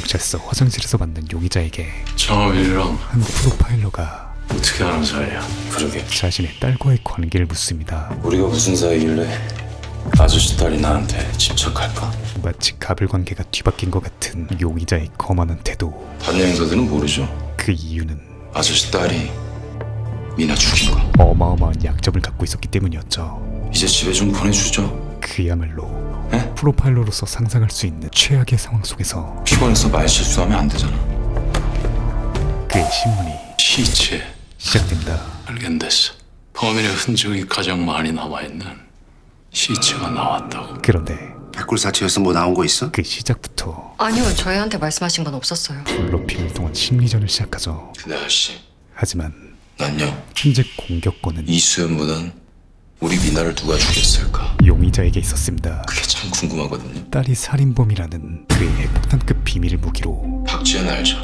경찰서 화장실에서 만난 용의자에게 정업이랑 한 프로파일러가 어떻게 아는 사이야? 그러게 자신의 딸과의 관계를 묻습니다. 우리가 무슨 사이길래 아저씨 딸이 나한테 집착할까? 마치 가불관계가 뒤바뀐 것 같은 용의자의 거만한 태도. 다른 형사들은 모르죠. 그 이유는 아저씨 딸이 미나 죽인 거. 어마어마한 약점을 갖고 있었기 때문이었죠. 이제 집에 좀 보내주죠. 그야말로 에? 프로파일러로서 상상할 수 있는 최악의 상황 속에서 피곤해서 말 실수하면 안 되잖아. 그의 신문이 시체 시작됩니다. 발견됐어. 범인의 흔적이 가장 많이 남아있는 시체가 나왔다고. 그런데 백골사치에서 뭐 나온 거 있어? 그 시작부터 아니요, 저희한테 말씀하신 건 없었어요. 불러필을 통한 심리전을 시작하죠. 근데 아저씨 하지만 난요 현재 공격권은 이수연보단 우리 미나를 누가 죽였을까? 용의자에게 있었습니다. 그게 참 궁금하거든요. 딸이 살인범이라는 그의 핵폭탄급 비밀을 무기로 박지현 알죠?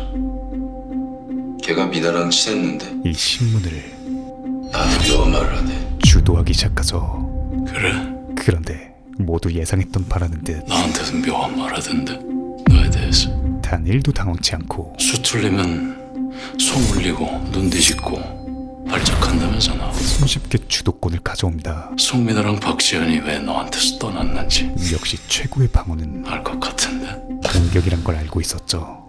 걔가 미나랑 친했는데 이 신문을 나한테 묘한 말을 하네. 주도하기 시작하죠. 그래, 그런데 모두 예상했던 바라는 듯 단 나한테도 묘한 말 하던데 너에 대해서. 1도 당황치 않고 수틀리면 손 올리고 눈 뒤집고 발작한다면서나. 손쉽게 주도권을 가져옵니다. 송민아랑 박지현이 왜 너한테서 떠났는지 역시 최고의 방어는 알 것 같은데. 공격이란 걸 알고 있었죠.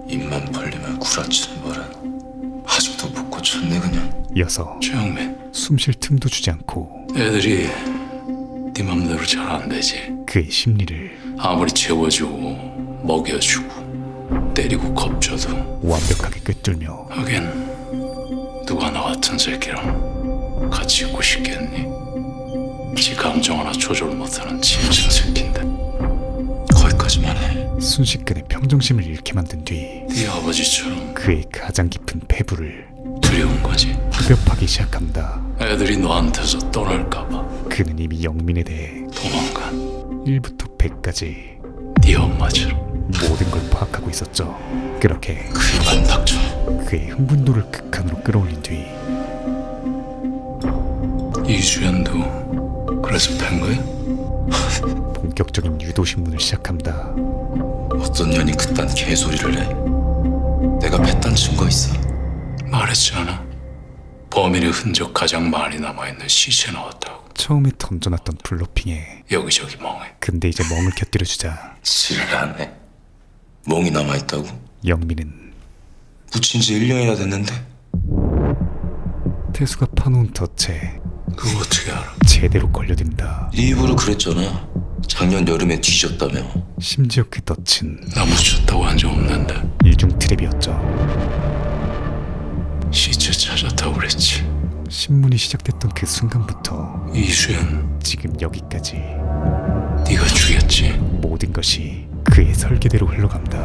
입만 벌리면 구라치는 버릇 아직도 못 고쳤네 그냥. 이어서 최영민, 숨 쉴 틈도 주지 않고 애들이 네 맘대로 잘 안 되지. 그의 심리를 아무리 채워주고 먹여주고 때리고 겁줘도 완벽하게 꿰뚫며 하긴 누가 나 같은 새끼랑 같이 있고 싶겠니? 지 감정 하나 조절 못하는 짐승 새끼인데. 거기까지만 해. 순식간에 평정심을 잃게 만든 뒤 네 아버지처럼 그의 가장 깊은 패부를 두려운 거지. 후벼파기 시작합니다. 애들이 너한테서 떠날까봐 그는 이미 영민에 대해 도망간 1부터 100까지 네 엄마처럼. 모든 걸 파악하고 있었죠. 그렇게 그 입안 닥쳐. 그의 흥분도를 극한으로 끌어올린 뒤 이주연도 그래서 팬 거야? 본격적인 유도신문을 시작합니다. 어떤 년이 그딴 개소리를 해? 내가 팼단 증거 있어? 말했잖아. 범인의 흔적 가장 많이 남아있는 시체 나왔다고. 처음에 던져놨던 블러핑에 여기저기 멍해. 근데 이제 멍을 곁들여주자 지를 안 해. 멍이 남아있다고? 영민은 묻힌 지 1년이나 됐는데 태수가 파놓은 덫에 그거 어떻게 알아? 제대로 걸려듭니다. 네 입으로 그랬잖아. 작년 여름에 뒤졌다며. 심지어 그 덫은 나 묻혔다고 한 적 없는데. 이중 트랩이었죠. 시체 찾았다고 그랬지. 신문이 시작됐던 그 순간부터 이수연 지금 여기까지 네가 죽였지. 모든 것이 그의 설계대로 흘러갑니다.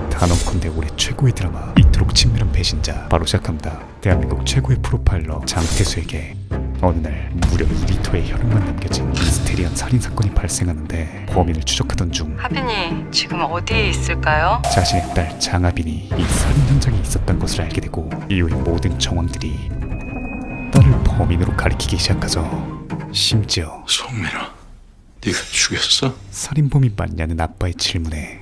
단언컨대 올해 최고의 드라마, 이토록 친밀한 배신자 바로 시작합니다. 대한민국 최고의 프로파일러 장태수에게 어느 날 무려 2리터의 혈흔만 남겨진 미스테리한 살인사건이 발생하는데 범인을 추적하던 중 하빈이 지금 어디에 있을까요? 자신의 딸 장하빈이 이 살인 현장에 있었던 것을 알게 되고 이후의 모든 정황들이 딸을 범인으로 가리키기 시작하죠. 심지어 송민아, 네가 죽였어? 살인범이 맞냐는 아빠의 질문에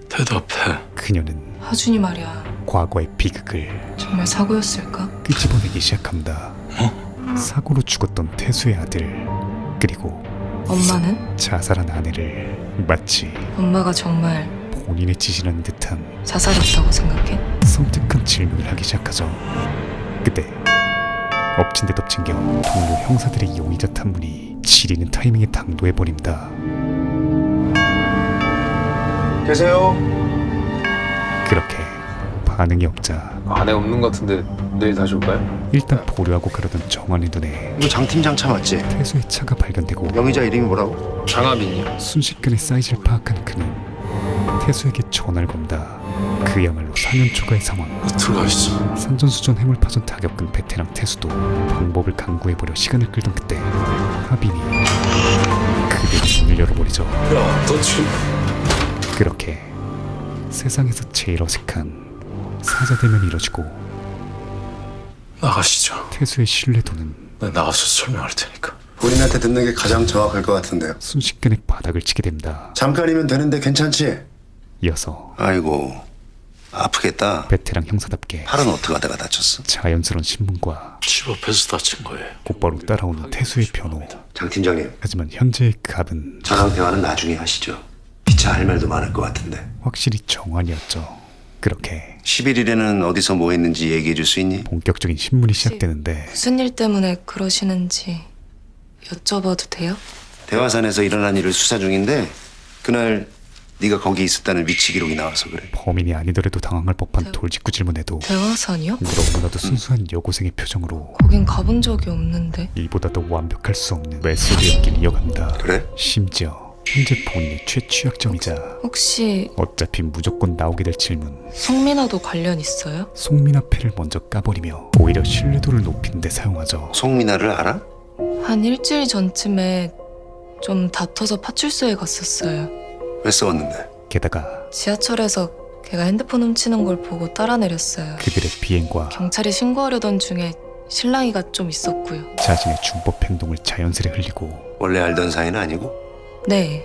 대답해. 그녀는 하준이 말이야. 과거의 비극을 정말 사고였을까? 끄집어내기 시작합니다. 사고로 죽었던 태수의 아들, 그리고 엄마는? 자살한 아내를 마치 엄마가 정말 본인의 짓이라는 듯한 자살했다고 생각해? 섬뜩한 질문을 하기 시작하죠. 그때 엎친 데 덮친 격 동료 형사들의 용의자 탐문이 지리는 타이밍에 당도해버립니다. 계세요? 그렇게 반응이 없자 안에 없는 것 같은데 내일 다시 올까요? 일단 보류하고 가려던 정환의 눈에 이거 장 팀장 차 맞지? 태수의 차가 발견되고 영의자 이름이 뭐라고? 장하빈이요. 순식간에 사이즈를 파악한 그는 태수에게 전화를 건다. 그야말로 4년 초과의 상황. 들어가 있어. 산전수전 해물파전 다 겪은 베테랑 태수도 방법을 강구해보려 시간을 끌던 그때 하빈이 그대로 문을 열어버리죠. 야, 너 지금 그렇게 세상에서 제일 어색한 사자대면이 이뤄지고 나가시죠. 태수의 신뢰도는 나 나가서 설명할 테니까. 본인한테 듣는 게 가장 정확할 것 같은데요. 순식간에 바닥을 치게 됩니다. 잠깐이면 되는데 괜찮지? 이어서 아이고, 아프겠다. 베테랑 형사답게 팔은 어떻게 하다가 다쳤어? 자연스러운 신문과 집 앞에서 다친 거예요. 곧바로 따라오는 태수의 변호. 장 팀장님, 하지만 현재의 갑은 저랑 대화는 나중에 하시죠. 기차 할 말도 많을 것 같은데. 확실히 정환이었죠. 그렇게 11일에는 어디서 뭐 했는지 얘기해 줄 수 있니? 본격적인 신문이 시작되는데 무슨 일 때문에 그러시는지 여쭤봐도 돼요? 대화산에서 일어난 일을 수사 중인데 그날 네가 거기 있었다는 위치 기록이 나와서 그래. 범인이 아니더라도 당황할 법한 돌직구 질문에도 대화산이요? 너무나도 순수한 여고생의 표정으로 거긴 가본 적이 없는데. 이보다 더 완벽할 수 없는 외소리 연기를 이어간다. 그래? 심지어 현재 본인의 최취약점이자 혹시 어차피 무조건 나오게 될 질문, 송민아도 관련 있어요? 송민아 패를 먼저 까버리며 오히려 신뢰도를 높이는 데 사용하죠. 송민아를 알아? 한 일주일 전쯤에 좀 다퉈서 파출소에 갔었어요. 왜 싸웠는데? 게다가 지하철에서 걔가 핸드폰 훔치는 걸 보고 따라 내렸어요. 그들의 비행과 경찰에 신고하려던 중에 실랑이가 좀 있었고요. 자신의 준법 행동을 자연스레 흘리고 원래 알던 사이는 아니고? 네,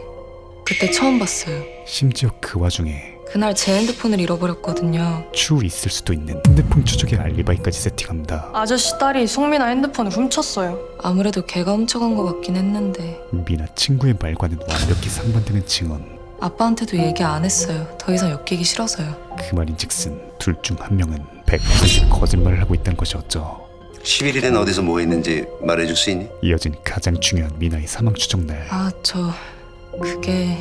그때 처음 봤어요. 심지어 그 와중에 그날 제 핸드폰을 잃어버렸거든요. 추후 있을 수도 있는 핸드폰 추적의 알리바이까지 세팅합니다. 아저씨 딸이 송민아 핸드폰을 훔쳤어요. 아무래도 걔가 훔쳐간 것 같긴 했는데 미나 친구의 말과는 완벽히 상반되는 증언. 아빠한테도 얘기 안 했어요. 더 이상 엮이기 싫어서요. 그 말인즉슨 둘 중 한 명은 100% 거짓말을 하고 있다는 것이었죠. 11일엔 어디서 뭐 했는지 말해 줄 수 있니? 이어진 가장 중요한 미나의 사망 추적날. 그게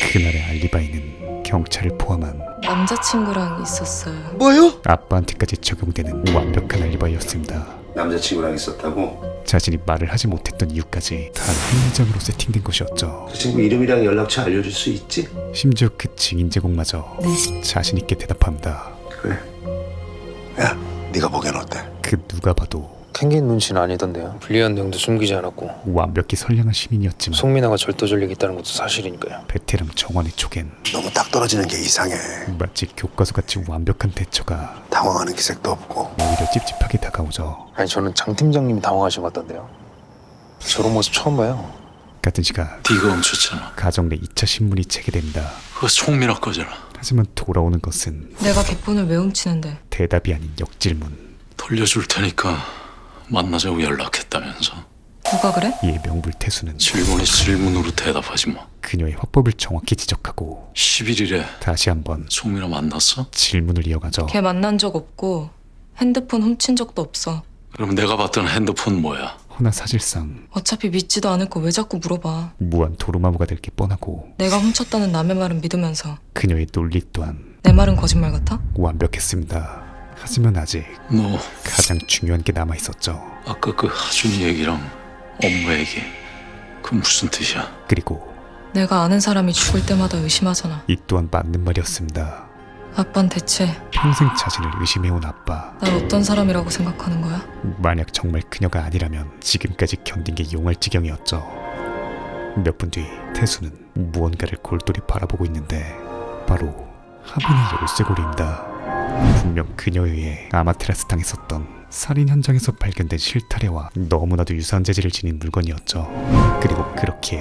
그날의 알리바이는 경찰을 포함한 남자친구랑 있었어요. 뭐요? 아빠한테까지 적용되는 완벽한 알리바이였습니다. 남자친구랑 있었다고? 자신이 말을 하지 못했던 이유까지 다 행위장으로 세팅된 것이었죠. 그 친구 이름이랑 연락처 알려줄 수 있지? 심지어 그 증인 제공마저 네. 자신 있게 대답합니다. 그래. 야, 네가 보기엔 어때? 그 누가 봐도 캥긴 눈치는 아니던데요. 불리한 내용도 숨기지 않았고 완벽히 선량한 시민이었지만 송민아가 절도 전력이 있다는 것도 사실이니까요. 베테랑 정환의 촉엔 너무 딱 떨어지는 게 이상해. 마치 교과서같이 완벽한 대처가 당황하는 기색도 없고. 오히려 찝찝하게 다가오죠. 아니 저는 장 팀장님이 당황하신 것 같던데요. 저런 모습 처음 봐요. 같은 시간 네가 훔쳤잖아. 가정 내 2차 신문이 재개됩니다. 그거 송민아 거잖아. 하지만 돌아오는 것은 내가 걔폰을 왜 훔치는데? 대답이 아닌 역질문. 돌려줄 테니까 만나자고 연락했다면서. 누가 그래? 이에 명불태수는 질문에 질문으로 대답하지 마. 그녀의 화법을 정확히 지적하고 11일에 다시 한번 송민아 만났어? 질문을 이어가죠. 걔 만난 적 없고 핸드폰 훔친 적도 없어. 그럼 내가 봤던 핸드폰 뭐야? 허나 사실상 어차피 믿지도 않을 거 왜 자꾸 물어봐. 무한 도루마무가 될 게 뻔하고 내가 훔쳤다는 남의 말은 믿으면서 그녀의 논리 또한 내 말은 거짓말 같아? 완벽했습니다. 하지만 아직 너 가장 중요한 게 남아있었죠. 아까 그 하준이 얘기랑 업무 얘기 그 무슨 뜻이야? 그리고 내가 아는 사람이 죽을 때마다 의심하잖아. 이 또한 맞는 말이었습니다. 아빤 대체 평생 자신을 의심해온 아빠. 날 어떤 사람이라고 생각하는 거야? 만약 정말 그녀가 아니라면 지금까지 견딘 게 용할 지경이었죠. 몇 분 뒤 태수는 무언가를 골똘히 바라보고 있는데 바로 하빈의 열쇠고리입니다. 분명 그녀에 의해 아마테라스 당했었던 살인 현장에서 발견된 실타래와 너무나도 유사한 재질을 지닌 물건이었죠. 그리고 그렇게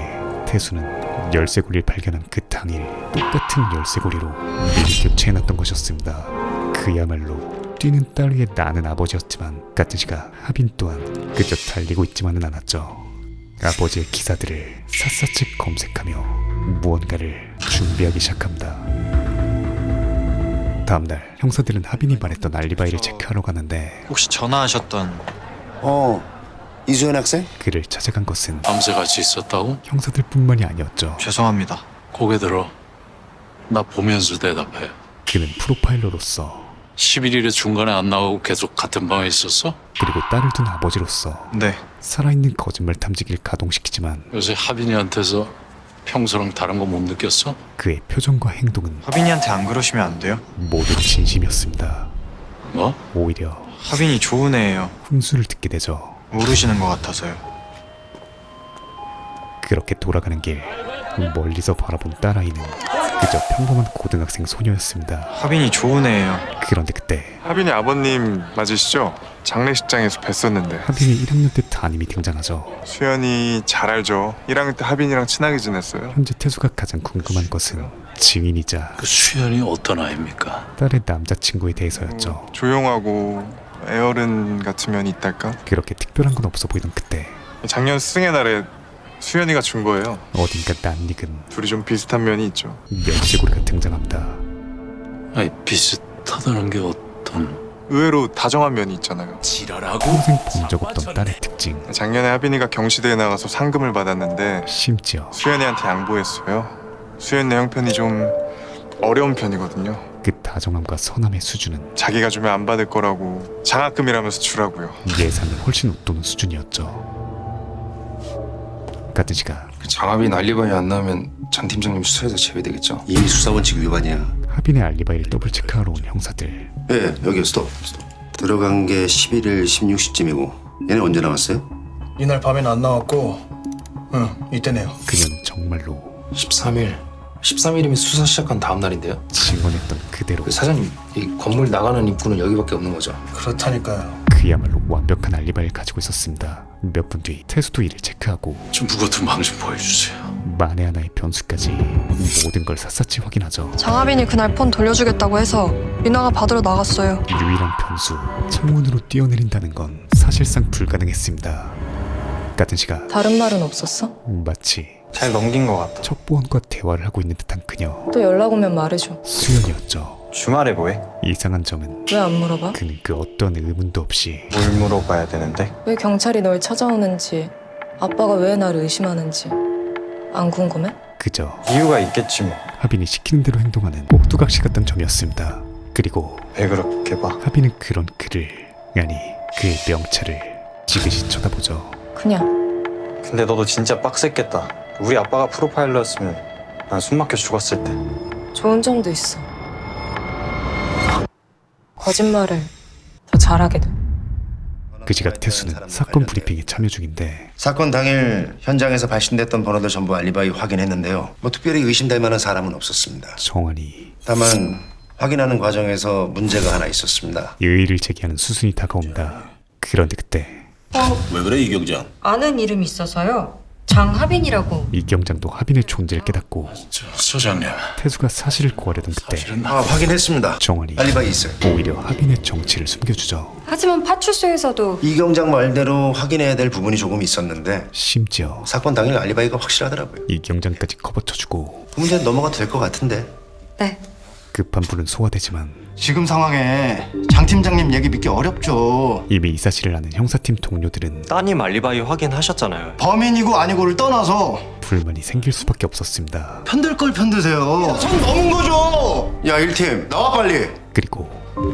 태수는 열쇠고리를 발견한 그 당일 똑같은 열쇠고리로 미리 교체해놨던 것이었습니다. 그야말로 뛰는 딸 위에 나는 아버지였지만 같은 시각 하빈 또한 그저 달리고 있지만은 않았죠. 아버지의 기사들을 샅샅이 검색하며 무언가를 준비하기 시작합니다. 다음날 형사들은 하빈이 말했던 알리바이를 체크하러 가는데 혹시 전화하셨던 이수연 학생? 그를 찾아간 것은 밤새 같이 있었다고? 형사들뿐만이 아니었죠. 죄송합니다. 고개 들어. 나 보면서 대답해. 그는 프로파일러로서 11일에 중간에 안 나오고 계속 같은 방에 있었어? 그리고 딸을 둔 아버지로서 네, 살아있는 거짓말 탐지기를 가동시키지만 요새 하빈이한테서 평소랑 다른 거 못 느꼈어? 그의 표정과 행동은 하빈이한테 안 그러시면 안 돼요? 모두 진심이었습니다. 뭐? 오히려 하빈이 좋은 애예요. 훈수를 듣게 되죠. 모르시는 것 같아서요. 그렇게 돌아가는 길 멀리서 바라본 딸아이는 그저 평범한 고등학생 소녀였습니다. 하빈이 좋은 애예요. 그런데 그때 하빈이 아버님 맞으시죠? 장례식장에서 뵀었는데 하빈의 1학년 때 담임이 등장하죠. 수연이 잘 알죠. 1학년 때 하빈이랑 친하게 지냈어요. 현재 태수가 가장 궁금한 것은 증인이자 그 수연이 어떤 아입니까? 딸의 남자친구에 대해서였죠. 조용하고 애어른 같은 면이 있달까? 그렇게 특별한 건 없어 보이던 그때 작년 스승의 날에 수연이가 준 거예요. 어딘가 낯익은 둘이 좀 비슷한 면이 있죠. 멸치고리가 등장합니다. 아니 비슷하다는 게 어떤 의외로 다정한 면이 있잖아요. 지랄하고 평생 본 적 없던 딸의 특징, 작년에 하빈이가 경시대에 나가서 상금을 받았는데 심지어 수연이한테 양보했어요. 수연 내 형편이 좀 어려운 편이거든요. 그 다정함과 선함의 수준은 자기가 주면 안 받을 거라고 장학금이라면서 주라고요. 예상을 훨씬 웃도는 수준이었죠. 같은 시간 장합이 알리바이 안 나오면 장 팀장님 수사에서 제외되겠죠. 이미 수사원칙 위반이야. 하빈의 알리바이를 더블 체크하러 온 형사들. 예, 여기 스톱. 들어간 게 11일 16시쯤이고 얘네 언제 나왔어요? 이날 밤에는 안 나왔고 이때네요. 그녀는 정말로 13일이면 수사 시작한 다음 날인데요. 증언했던 그대로 그 사장님, 이 건물 나가는 입구는 여기밖에 없는 거죠. 그렇다니까요. 그야말로 완벽한 알리바이를 가지고 있었습니다. 몇 분 뒤 태수도 이를 체크하고 좀 무거운 방 좀 보여주세요. 만에 하나의 변수까지 모든 걸 샅샅이 확인하죠. 장하빈이 그날 폰 돌려주겠다고 해서 민아가 받으러 나갔어요. 유일한 변수, 창문으로 뛰어내린다는 건 사실상 불가능했습니다. 같은 시각 다른 말은 없었어? 마치 잘 넘긴 것 같아. 첩보원과 대화를 하고 있는 듯한 그녀. 또 연락 오면 말해줘. 수연이었죠. 주말에 뭐해? 이상한 점은 왜 안 물어봐? 그는 그 어떤 의문도 없이 뭘 물어봐야 되는데? 왜 경찰이 널 찾아오는지, 아빠가 왜 나를 의심하는지 안 궁금해? 그저 이유가 있겠지 뭐. 하빈이 시키는 대로 행동하는 꼭두각시 같던 점이었습니다. 그리고 왜 그렇게 봐? 하빈은 그런 그를, 아니 그의 명찰을 지그시 쳐다보죠. 그냥 근데 너도 진짜 빡셌겠다. 우리 아빠가 프로파일러였으면 난 숨막혀 죽었을 때. 좋은 점도 있어. 거짓말을 더 잘하게 돼. 그 시각 태수는 사건 브리핑에 참여 중인데 사건 당일 현장에서 발신됐던 번호들 전부 알리바이 확인했는데요. 뭐 특별히 의심될 만한 사람은 없었습니다. 정환이 다만 확인하는 과정에서 문제가 하나 있었습니다. 의의를 제기하는 수순이 다가온다. 그런데 그때 왜 그래 이경장? 아는 이름이 있어서요. 장하빈이라고. 이경장도 하빈의 존재를 깨닫고 저 소장님 태수가 사실을 고하려던 그때 사실은 확인했습니다. 정환이 알리바이 있어요. 오히려 하빈의 정체를 숨겨주죠. 하지만 파출소에서도 이경장 말대로 확인해야 될 부분이 조금 있었는데 심지어 사건 당일 알리바이가 확실하더라고요. 이경장까지 커버쳐주고 그 문제는 넘어가도 될 것 같은데. 네. 급한 불은 소화되지만 지금 상황에 장 팀장님 얘기 믿기 어렵죠. 이미 이 사실을 아는 형사팀 동료들은 따님 알리바이 확인하셨잖아요. 범인이고 아니고를 떠나서 불만이 생길 수밖에 없었습니다. 편들 걸 편드세요. 선 넘은 거죠. 야 1팀 나와 빨리. 그리고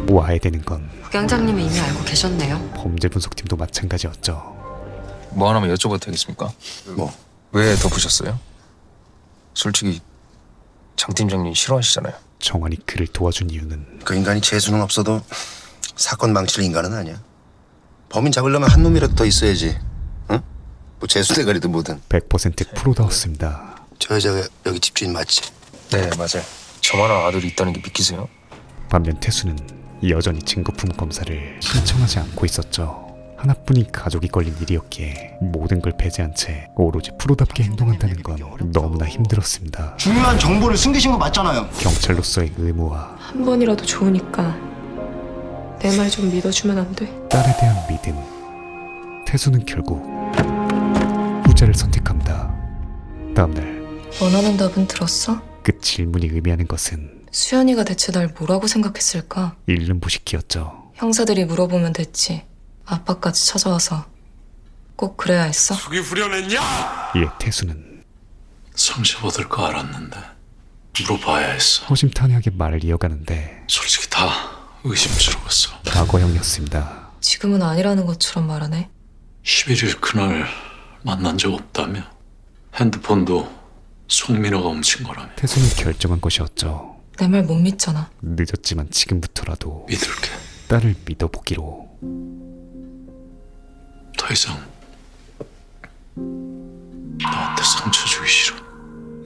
와해되는 건 부경장님이 이미 알고 계셨네요. 범죄 분석팀도 마찬가지였죠. 뭐 하나만 여쭤봐도 되겠습니까? 뭐? 왜 덮으셨어요? 솔직히 장 팀장님 싫어하시잖아요. 정환이 그를 도와준 이유는 그 인간이 재수는 없어도 사건 망칠 인간은 아니야. 범인 잡으려면 한 놈이라도 더 있어야지. 응? 뭐 재수 대가리도 뭐든. 100% 프로다웠습니다. 저 여자가 여기 집주인 맞지? 네, 맞아요. 저만한 아들이 있다는 게 믿기세요? 반면 태수는 여전히 증거품 검사를 신청하지 않고 있었죠. 하나뿐인 가족이 걸린 일이었기에 모든 걸 배제한 채 오로지 프로답게 행동한다는 건 너무나 힘들었습니다. 중요한 정보를 숨기신 거 맞잖아요. 경찰로서의 의무와 한 번이라도 좋으니까 내 말 좀 믿어주면 안 돼? 딸에 대한 믿음. 태수는 결국 후자를 선택합니다. 다음날 원하는 답은 들었어? 그 질문이 의미하는 것은 수연이가 대체 날 뭐라고 생각했을까? 잃는 부식기였죠. 형사들이 물어보면 됐지. 아빠까지 찾아와서 꼭 그래야 했어? 이에 태수는 상처받을 거 알았는데 물어봐야 했어. 허심탄회하게 말을 이어가는데 솔직히 다 의심스러웠어. 과거형이었습니다. 지금은 아니라는 것처럼 말하네. 11일 그날 만난 적 없다며? 핸드폰도 송민호가 훔친 거라며? 태수는 결정한 것이었죠. 내 말 못 믿잖아. 늦었지만 지금부터라도 믿을게. 딸을 믿어보기로. 더 이상 너한테 상처 주기 싫어.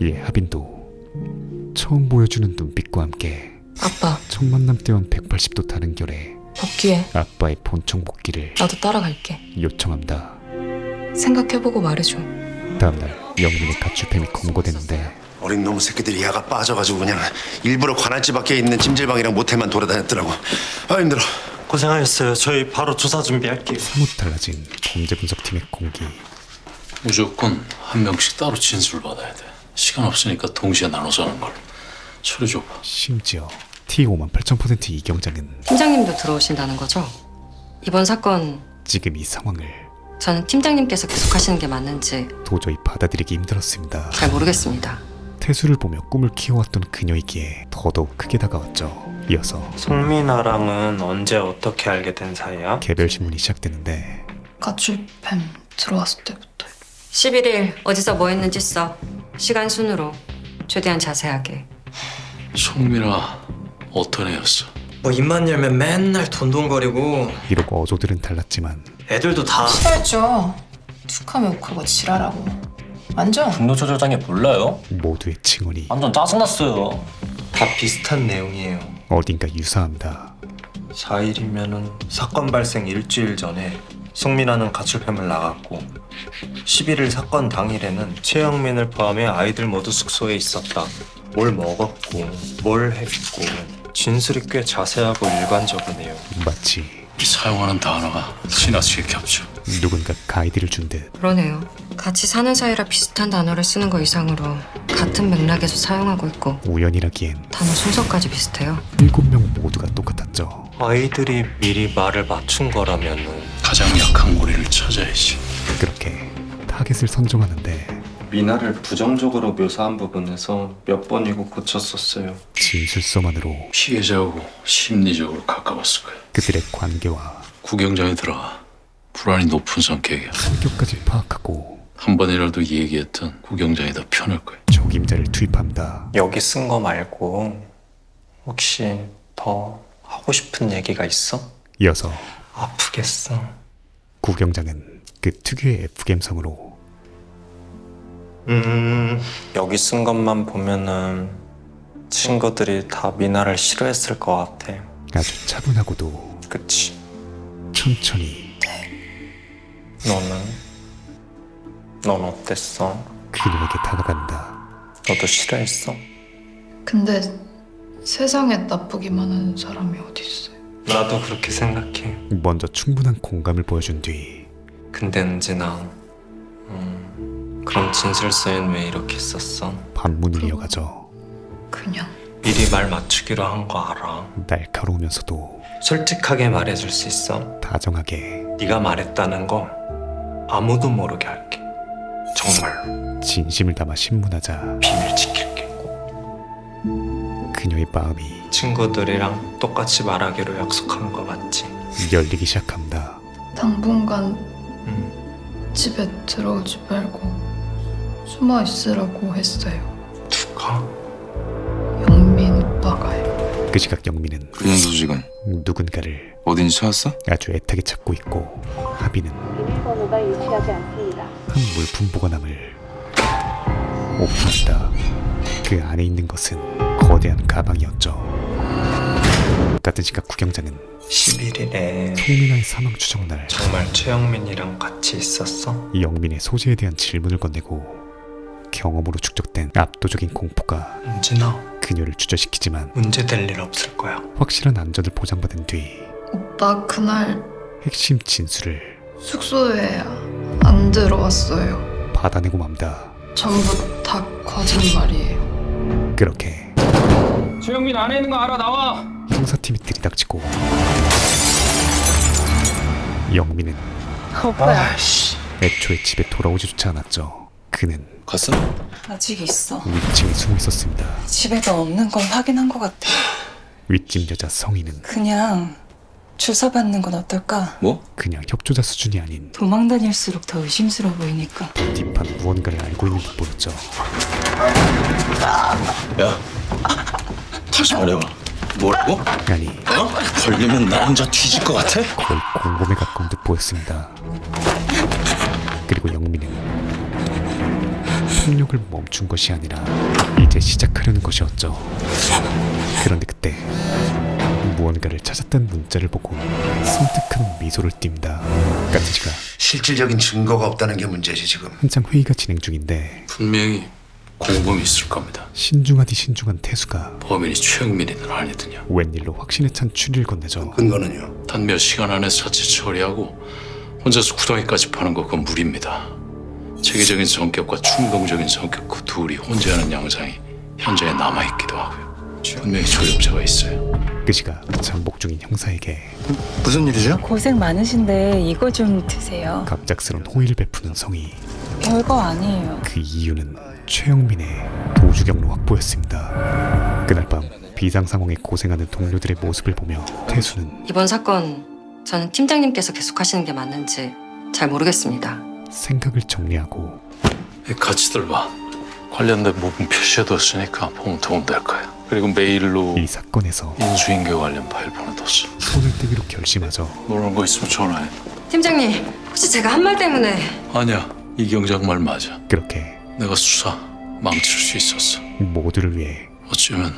이에 하빈도 처음 보여주는 눈빛과 함께 아빠, 첫 만남 때와는 180도 다른 결에 복귀해. 아빠의 본청 복귀를 나도 따라갈게. 요청합니다. 생각해보고 말해줘. 다음날 영민의 가출팸이 검거되는데 어린 놈의 새끼들이 야가 빠져가지고 그냥 일부러 관할지 밖에 있는 찜질방이랑 모텔만 돌아다녔더라고. 아 힘들어. 고생하셨어요. 저희 바로 조사 준비할게요. 사뭇 달라진 범죄 분석팀의 공기. 무조건 한 명씩 따로 진술 받아야 돼. 시간 없으니까 동시에 나눠서 하는 걸. 서류 줘봐. 심지어 T58,000% 이경장은 팀장님도 들어오신다는 거죠? 이번 사건 지금 이 상황을 저는 팀장님께서 계속하시는 게 맞는지 도저히 받아들이기 힘들었습니다. 잘 모르겠습니다. 태수를 보며 꿈을 키워왔던 그녀이기에 더더욱 크게 다가왔죠. 이어서 송민아랑은 언제 어떻게 알게 된 사이야? 개별 신문이 시작되는데 가출팸 들어왔을 때부터. 11일 어디서 뭐 했는지 써. 시간 순으로 최대한 자세하게. 송민아 어떤 애였어? 뭐 입만 열면 맨날 돈돈거리고 비록 어조들은 달랐지만 애들도 다 싫어했죠. 툭하면 욱하고 지랄하고. 완전. 분노 조절장애 몰라요? 모두의 칭언이 완전 짜증났어요. 다 비슷한 내용이에요. 어딘가 유사합니다. 4일이면은 사건 발생 일주일 전에 송민아는 가출팸을 나갔고 11일 사건 당일에는 최영민을 포함해 아이들 모두 숙소에 있었다. 뭘 먹었고 뭘 했고 진술이 꽤 자세하고 일관적이네요. 마치 사용하는 단어가 지나치게 겹쳐. 누군가 가이드를 준 듯 그러네요. 같이 사는 사이라 비슷한 단어를 쓰는 거 이상으로 같은 맥락에서 사용하고 있고 우연이라기엔 단어 순서까지 비슷해요. 7명 모두가 똑같았죠. 아이들이 미리 말을 맞춘 거라면은 가장 약한 고리를 찾아야지. 그렇게 타겟을 선정하는데 미나를 부정적으로 묘사한 부분에서 몇 번이고 고쳤었어요. 진술서만으로 피해자하고 심리적으로 가까웠을 거야. 그들의 관계와 구경장에 들어가. 불안이 높은 성격이야. 성격까지 파악하고 한 번이라도 얘기했던 구경장이 더 편할 거야. 적임자를 투입합니다. 여기 쓴 거 말고 혹시 더 하고 싶은 얘기가 있어? 이어서 아프겠어. 구경장은 그 특유의 F감성으로 여기 쓴 것만 보면은 친구들이 다 미나를 싫어했을 것 같아. 아주 차분하고도 그치? 천천히 넌 어땠어? 그녀에게 다가간다. 너도 싫어했어? 근데 세상에 나쁘기만 하는 사람이 어디 있어요? 나도 그렇게 생각해. 먼저 충분한 공감을 보여준 뒤 근데 은진아, 그럼 진술서엔 왜 이렇게 썼어? 반문을 이어가죠. 그냥. 미리 말 맞추기로 한 거 알아. 날카로우면서도 솔직하게 말해줄 수 있어? 다정하게 네가 말했다는 거 아무도 모르게 할게. 정말로 진심을 담아 신문하자 비밀 지킬게. 그녀의 마음이 친구들이랑 똑같이 말하기로 약속한 거 맞지? 열리기 시작합니다. 당분간 응. 집에 들어오지 말고 숨어 있으라고 했어요. 누가? 영민 오빠가요. 그 시각 영민은 그 녀석 지금 누군가를 어딘지 찾았어? 아주 애타게 찾고 있고 하비는 한 물품 보관함을 오픈한다. 그 안에 있는 것은 거대한 가방이었죠. 같은 시각 구경자는 11일에 송민아의 사망 추정날 정말 최영민이랑 같이 있었어? 이 영민의 소재에 대한 질문을 건네고 경험으로 축적된 압도적인 공포가 은진아, 그녀를 주저시키지만 문제될 일 없을 거야. 확실한 안전을 보장받은 뒤 오빠 그날 핵심 진술을 숙소에 안 들어왔어요. 받아내고 맙니다. 전부 다 거짓말이에요. 그렇게 최영민 안에 있는 거 알아 나와. 형사팀이 들이닥치고 영민은 애초에 집에 돌아오지조차 않았죠. 그는 갔어? 아직 있어. 위층에 숨어 있었습니다. 집에도 없는 건 확인한 것 같아. 윗집 여자 성희는 그냥 주사 받는 건 어떨까? 뭐? 그냥 협조자 수준이 아닌 도망 다닐수록 더 의심스러워 보이니까. 딥한 무언가를 알고 있는 듯 보였죠. 야, 다시 말해봐. 뭐라고? 아니 걸리면 나 혼자 뒤질 것 같아? 거의 공범에 가까운 듯 보였습니다. 그리고 영민은 폭력을 멈춘 것이 아니라 이제 시작하려는 것이었죠. 그런데 그때 무언가를 찾았다는 문자를 보고 섬뜩한 미소를 띈다. 까치가 실질적인 증거가 없다는 게 문제지 지금. 한창 회의가 진행 중인데 분명히 공범이 있을 겁니다. 신중하디 신중한 태수가 범인이 최영민이든 아니든요. 웬일로 확신에 찬 추리를 건네죠. 근거는요? 단 몇 시간 안에 사체 처리하고 혼자서 구덩이까지 파는 거 그건 무리입니다. 체계적인 성격과 충동적인 성격 그 둘이 혼재하는 양상이 현장에 남아있기도 하고요. 분명히 조력자가 있어요. 그 시각 잠복 중인 형사에게 무슨 일이죠? 고생 많으신데 이거 좀 드세요. 갑작스런 호의를 베푸는 성희. 별거 아니에요. 그 이유는 최영민의 도주 경로 확보였습니다. 그날 밤 비상 상황에 고생하는 동료들의 모습을 보며 태수는 이번 사건 저는 팀장님께서 계속하시는 게 맞는지 잘 모르겠습니다. 생각을 정리하고 같이들 봐. 관련된 부분 표시해뒀으니까 보면 도움 될 거야. 그리고 메일로 이 사건에서 인수인계 관련 파일 보내뒀어. 손을 떼기로 결심하죠. 모르는 거 있으면 전화해. 팀장님, 혹시 제가 한 말 때문에 아니야, 이 경장 말 맞아. 그렇게 내가 수사 망칠 수 있었어. 모두를 위해 어쩌면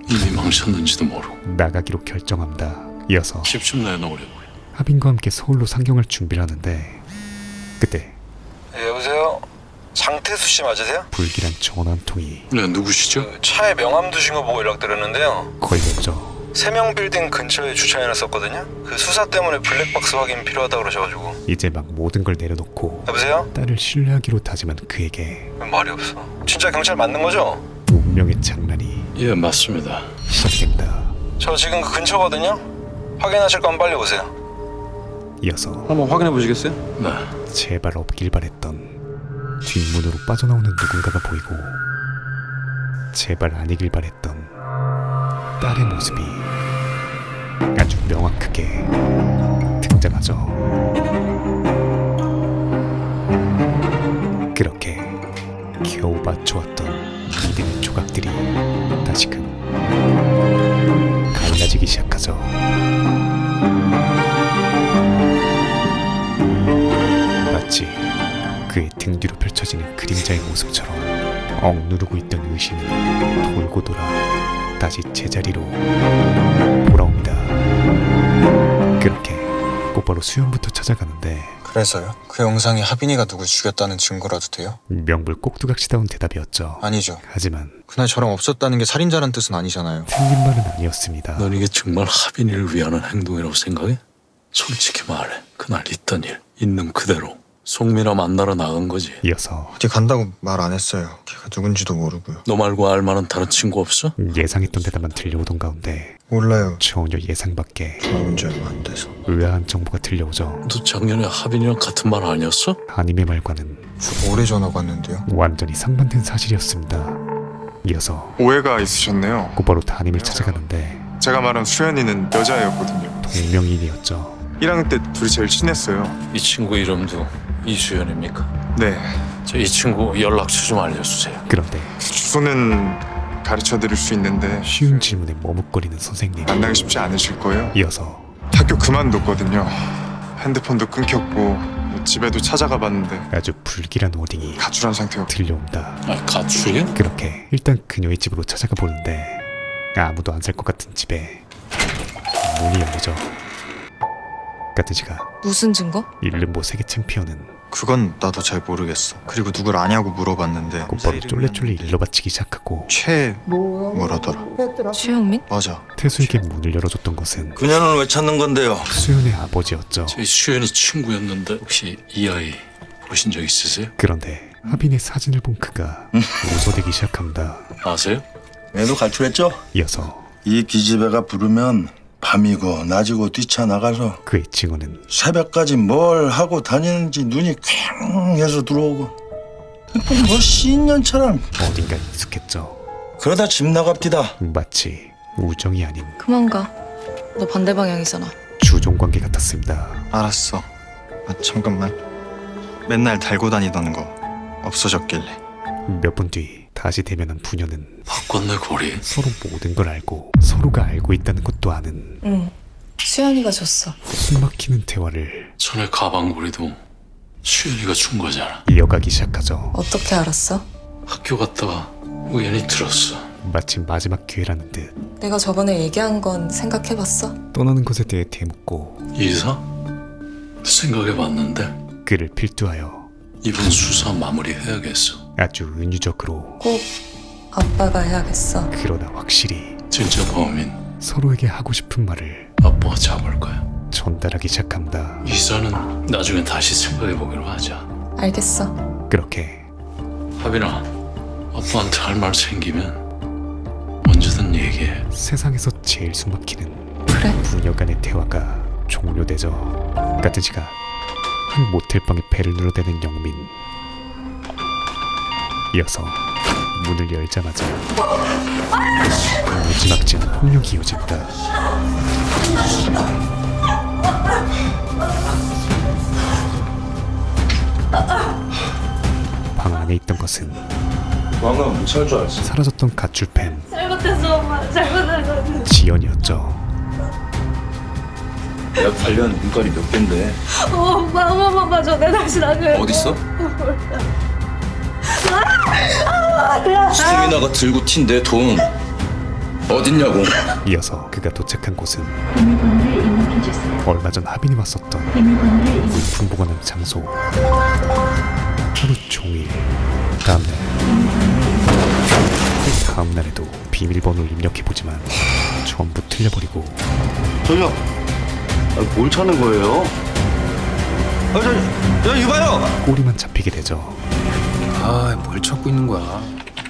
이미 망쳤는지도 모르고. 나가기로 결정합니다. 이어서 10쯤 내놓으려고요. 하빈과 함께 서울로 상경할 준비를 하는데 그때 네, 여보세요? 장태수 씨 맞으세요? 불길한 전화 한 통이 네, 누구시죠? 차에 명함 두신 거 보고 연락드렸는데요. 걸렸죠. 세명 빌딩 근처에 주차해놨었거든요. 그 수사 때문에 블랙박스 확인 필요하다고 그러셔가지고. 이제 막 모든 걸 내려놓고 여보세요? 딸을 신뢰하기로 다짐한 그에게 왜 말이 없어? 진짜 경찰 맞는 거죠? 운명의 장난이 예, 맞습니다. 시작됩니다. 저 지금 그 근처거든요. 확인하실 거면 빨리 오세요. 이어서 한번 확인해 보시겠어요? 네. 제발 없길 바랬던 뒷문으로 빠져나오는 누군가가 보이고 제발 아니길 바랬던 딸의 모습이 아주 명확하게 등장하죠. 그렇게 겨우 맞춰왔던 믿음의 조각들이 다시금 갈라지기 시작하죠. 마치 그의 등 뒤로 펼쳐지는 그림자의 모습처럼 억누르고 있던 의심이 돌고 돌아 다시 제자리로 돌아옵니다. 그렇게 곧바로 수연부터 찾아가는데 그래서요? 그 영상이 하빈이가 누굴 죽였다는 증거라도 돼요? 명불 꼭두각시다운 대답이었죠. 아니죠. 하지만 그날 저랑 없었다는 게 살인자란 뜻은 아니잖아요. 틀린 말은 아니었습니다. 넌 이게 정말 하빈이를 위하는 행동이라고 생각해? 솔직히 말해. 그날 있던 일 있는 그대로 송민아 만나러 나간 거지. 이어서 어디 간다고 말 안 했어요. 걔가 누군지도 모르고요. 너 말고 알 만한 다른 친구 없어? 예상했던 대답만 들려오던 가운데 몰라요. 전혀 예상 밖의 나온 지 얼마 안 돼서. 의아한 정보가 들려오죠. 너 작년에 하빈이랑 같은 말 아니었어? 아님의 말과는 저 올해 전화 왔는데요. 완전히 상반된 사실이었습니다. 이어서 오해가 있으셨네요. 곧바로 담임을 찾아가는데 제가 말한 수연이는 여자애였거든요. 동명이인이었죠. 1학년 때 둘이 제일 친했어요. 이 친구 이름도 이수연입니까? 네. 저 이 친구 연락처 좀 알려주세요. 그런데 주소는 가르쳐드릴 수 있는데 쉬운 질문에 머뭇거리는 선생님. 만나기 쉽지 않으실 거예요. 이어서 학교 그만뒀거든요. 핸드폰도 끊겼고 집에도 찾아가 봤는데 아주 불길한 워딩이 가출한 상태였고 들려온다. 아, 가출이야? 그렇게 일단 그녀의 집으로 찾아가 보는데 아무도 안 살 것 같은 집에 문이 열리죠. 같은 시각 무슨 증거? 일름보 세계 챔피언은 그건 나도 잘 모르겠어. 그리고 누굴 아냐고 물어봤는데 곧바로 쫄래쫄래 일러바치기 시작하고 뭐라더라. 최영민? 맞아. 태수에게 문을 열어줬던 것은 그녀는 왜 찾는 건데요? 수연의 아버지였죠. 저희 수연이 친구였는데 혹시 이 아이 보신 적 있으세요? 그런데 하빈의 사진을 본 그가 웃어대기 시작합니다. 아세요? 애도 갈출했죠? 이어서 이 기집애가 부르면 밤이고 낮이고 뛰쳐나가서 그의 증언은 새벽까지 뭘 하고 다니는지 눈이 퀭해서 들어오고 뭐 신년처럼 어딘가 익숙했죠. 그러다 집 나갑디다. 마치 우정이 아닌 그만 가. 너 반대 방향이잖아. 주종관계 같았습니다. 알았어. 아, 잠깐만. 맨날 달고 다니던 거 없어졌길래. 몇 분 뒤 다시 대면한 부녀는 바꿨네 고리. 서로 모든 걸 알고 서로가 알고 있다는 것도 아는 응. 수연이가 줬어. 숨막히는 대화를 전에 가방 고리도 수연이가 준 거잖아. 이어가기 시작하죠. 어떻게 알았어? 학교 갔다가 우연히 들었어. 마치 마지막 기회라는 듯 내가 저번에 얘기한 건 생각해봤어? 떠나는 것에 대해 되묻고 이사? 생각해봤는데 그를 필두하여 이번 수사 마무리해야겠어. 아주 은유적으로 꼭 아빠가 해야겠어. 그러나 확실히 진짜 범인 서로에게 하고 싶은 말을 아빠가 잡을 거야. 전달하기 시작합니다. 이사는 나중에 다시 생각해보기로 하자. 알겠어. 그렇게 하빈아, 아빠한테 할 말 생기면 언제든 얘기해. 세상에서 제일 숨막히는 그래. 부녀 간의 대화가 종료되죠. 까뜨지가 한 모텔방에 배를 눌러대는 영민. 이어서 문을 열자마자 무지막지한 폭력이 이어진다. 방 안에 있던 것은 방금 못살 줄 알았어. 사라졌던 가출팸 잘못했어, 엄마. 잘못했어. 지연이었죠. 약 관련 문건이 몇 갠데? 엄마, 전에 다시 나가요. 어딨어? 수민아가 들고 튄 내 돈 어딨냐고. 이어서 그가 도착한 곳은 얼마 전 하빈이 왔었던 물품 보관하는 장소. 하루 종일 다음날에도 비밀번호를 입력해보지만 전부 틀려버리고. 저기요. 뭘 찾는 거예요? 이봐요. 꼬리만 잡히게 되죠. 뭘 찾고 있는 거야?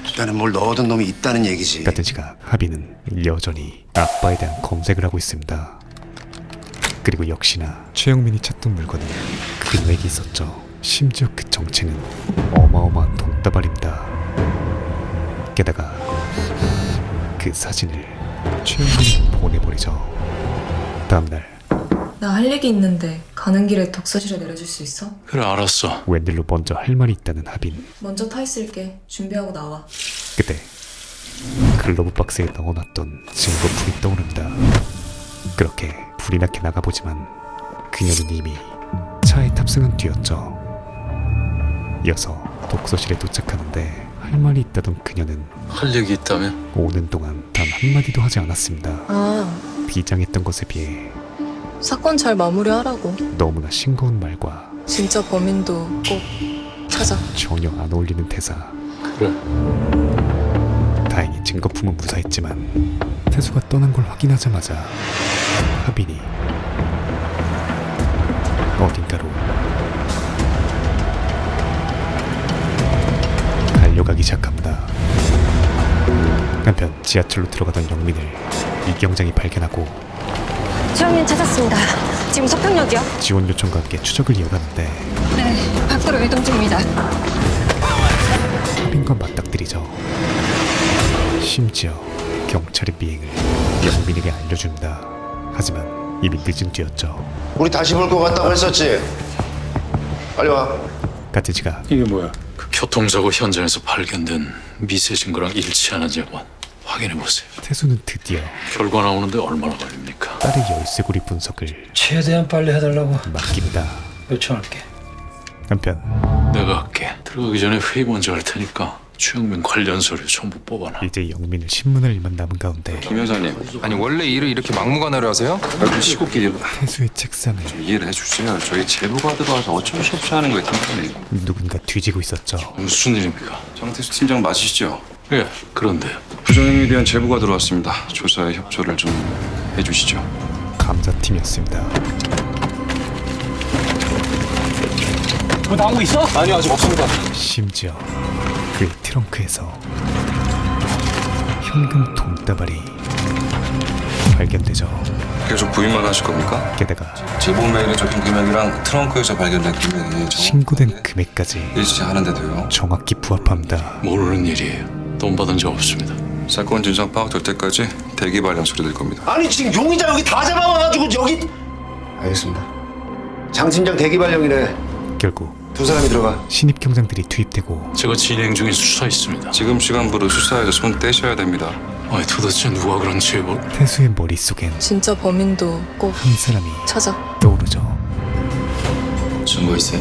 일단은 뭘 넣어둔 놈이 있다는 얘기지. 까뜨지가 하빈은 여전히 아빠에 대한 검색을 하고 있습니다. 그리고 역시나 최영민이 찾던 물건은 그녀에게 있었죠. 심지어 그 정체는 어마어마한 돈다발입니다. 게다가 그 사진을 최영민이 보내버리죠. 다음날 나 할 얘기 있는데 가는 길에 독서실에 내려줄 수 있어? 그래, 알았어. 웬일로 먼저 할 말이 있다는 하빈. 먼저 타 있을게. 준비하고 나와. 그때 글러브 박스에 넣어놨던 증거품이 떠오릅니다. 그렇게 불이 나게 나가보지만 그녀는 이미 차에 탑승한 뒤였죠. 이어서 독서실에 도착하는데 할 말이 있다던 그녀는 할 얘기 있다면? 오는 동안 단 한마디도 하지 않았습니다. 아, 비장했던 것에 비해 사건 잘 마무리하라고. 너무나 싱거운 말과 진짜 범인도 꼭 찾아. 전혀 안 어울리는 대사. 그래. 다행히 증거품은 무사했지만 태수가 떠난 걸 확인하자마자 하빈이 어딘가로 달려가기 시작합니다. 한편 지하철로 들어가던 영민을 이경장이 발견하고 최영민 찾았습니다. 지금 서평역이요. 지원 요청과 함께 추적을 이어가는데 네, 밖으로 이동 중입니다. 하빈과 맞닥뜨리죠. 심지어 경찰의 비행을 영민에게 알려줍니다. 하지만 이미 늦은 뒤였죠. 우리 다시 볼 것 같다고 했었지. 빨리 와. 까뜨지가 이게 뭐야? 그 교통사고 현장에서 발견된 미세 증거랑 일치하는지 한번 확인해보세요. 태수는 드디어 결과 나오는데 얼마나 걸립니까? 딸의 열쇠고리 분석을 최대한 빨리 해달라고. 맡깁니다. 요청할게. 한편 내가 할게. 들어가기 전에 회의 먼저 할 테니까 최영민 관련 서류 전부 뽑아놔. 이제 영민을 신문할 일만 남은 가운데 김 여사님, 아니 원래 일을 이렇게 막무가내로 하세요? 여기 시국끼리 태수의 책상을 이해를 해주세요. 저희 제보가 들어와서 어쩔 수 없이 하는 거예요, 팀장님. 누군가 뒤지고 있었죠. 무슨 일입니까? 정태수 팀장 맞으시죠? 예, 그런데요. 부정행위에 대한 제보가 들어왔습니다. 조사에 협조를 좀 해주시죠. 감사팀이었습니다. 뭐 나온 거 있어? 아니요, 아직 없습니다. 심지어 그의 트렁크에서 현금 돈다발이 발견되죠. 계속 부인만 하실 겁니까? 게다가 제보 메일에 적힌 금액이랑 트렁크에서 발견된 금액이 신고된 금액까지 일치하는데도요. 정확히 부합합니다. 모르는 일이에요. 돈 받은 적 없습니다. 사건 진상 파악될 때까지 대기 발령 소리될 겁니다. 아니 지금 용의자 여기 다 잡아와가지고 여기. 알겠습니다. 장 팀장 대기 발령이래. 결국 두 사람이 들어가. 신입 경장들이 투입되고 제가 진행 중인 수사 있습니다. 지금 시간부로 수사에서 손 떼셔야 됩니다. 아니 도대체 누가 그런 제보를? 태수의 머릿속엔 진짜 범인도 꼭 한 사람이 찾아. 떠오르죠. 증거 있어요?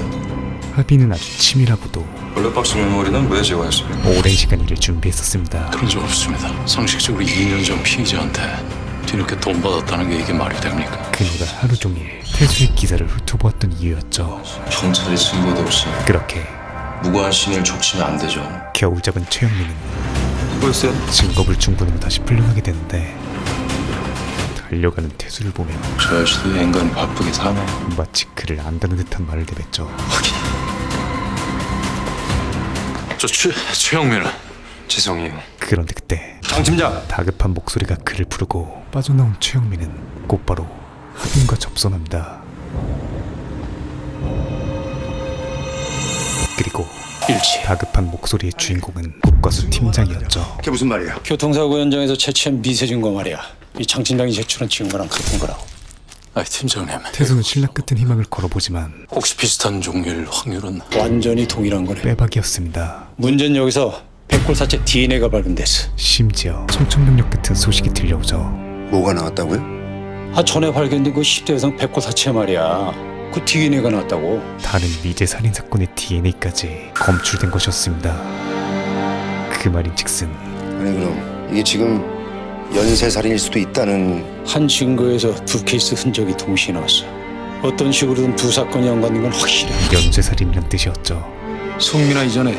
하빈은 아주 치밀하고도 블랙박스 메모리는 왜 제거했어요? 오랜 시간 일을 준비했었습니다. 그런 적 없습니다. 상식적으로 2년 전 피의자한테 뒤늦게 돈 받았다는 게 이게 말이 됩니까? 그녀가 하루 종일 태수의 기사를 훑어보았던 이유였죠. 경찰이 증거도 없이 그렇게 무고한 시민을 족치면 안 되죠. 겨우 잡은 최영민은 뭐였어요? 증거불 충분으로 다시 풀려나게 되는데 달려가는 태수를 보며 저 아저씨도 인간이 바쁘게 사네. 마치 그를 안다는 듯한 말을 내뱉죠. 저 최영민은 죄송해요. 그런데 그때 장 팀장. 다급한 목소리가 그를 부르고 빠져나온 최영민은 곧바로 하빈과 접선합니다. 그리고 일치. 다급한 목소리의 주인공은 국과수 팀장이었죠. 그게 무슨 말이야? 교통사고 현장에서 채취한 미세 증거 말이야. 이 장 팀장이 제출한 증거랑 같은 거라고. 아이 팀장님, 태수는 신랑 같은 희망을 걸어보지만 혹시 비슷한 종류일 확률은? 완전히 동일한 거네. 빼박이었습니다. 문제는 여기서 백골사체 DNA가 발견됐어. 심지어 청천벽력 같은 소식이 들려오죠. 뭐가 나왔다고요? 전에 발견된 그 10대 여성 백골사체 말이야. 그 DNA가 나왔다고. 다른 미제 살인 사건의 DNA까지 검출된 것이었습니다. 그 말인즉슨 아니 그럼 이게 지금 연쇄살인일 수도 있다는. 한 증거에서 두 케이스 흔적이 동시에 나왔어. 어떤 식으로든 두 사건이 연관된 건 확실해. 연쇄살인이란 뜻이었죠. 송민아 이전에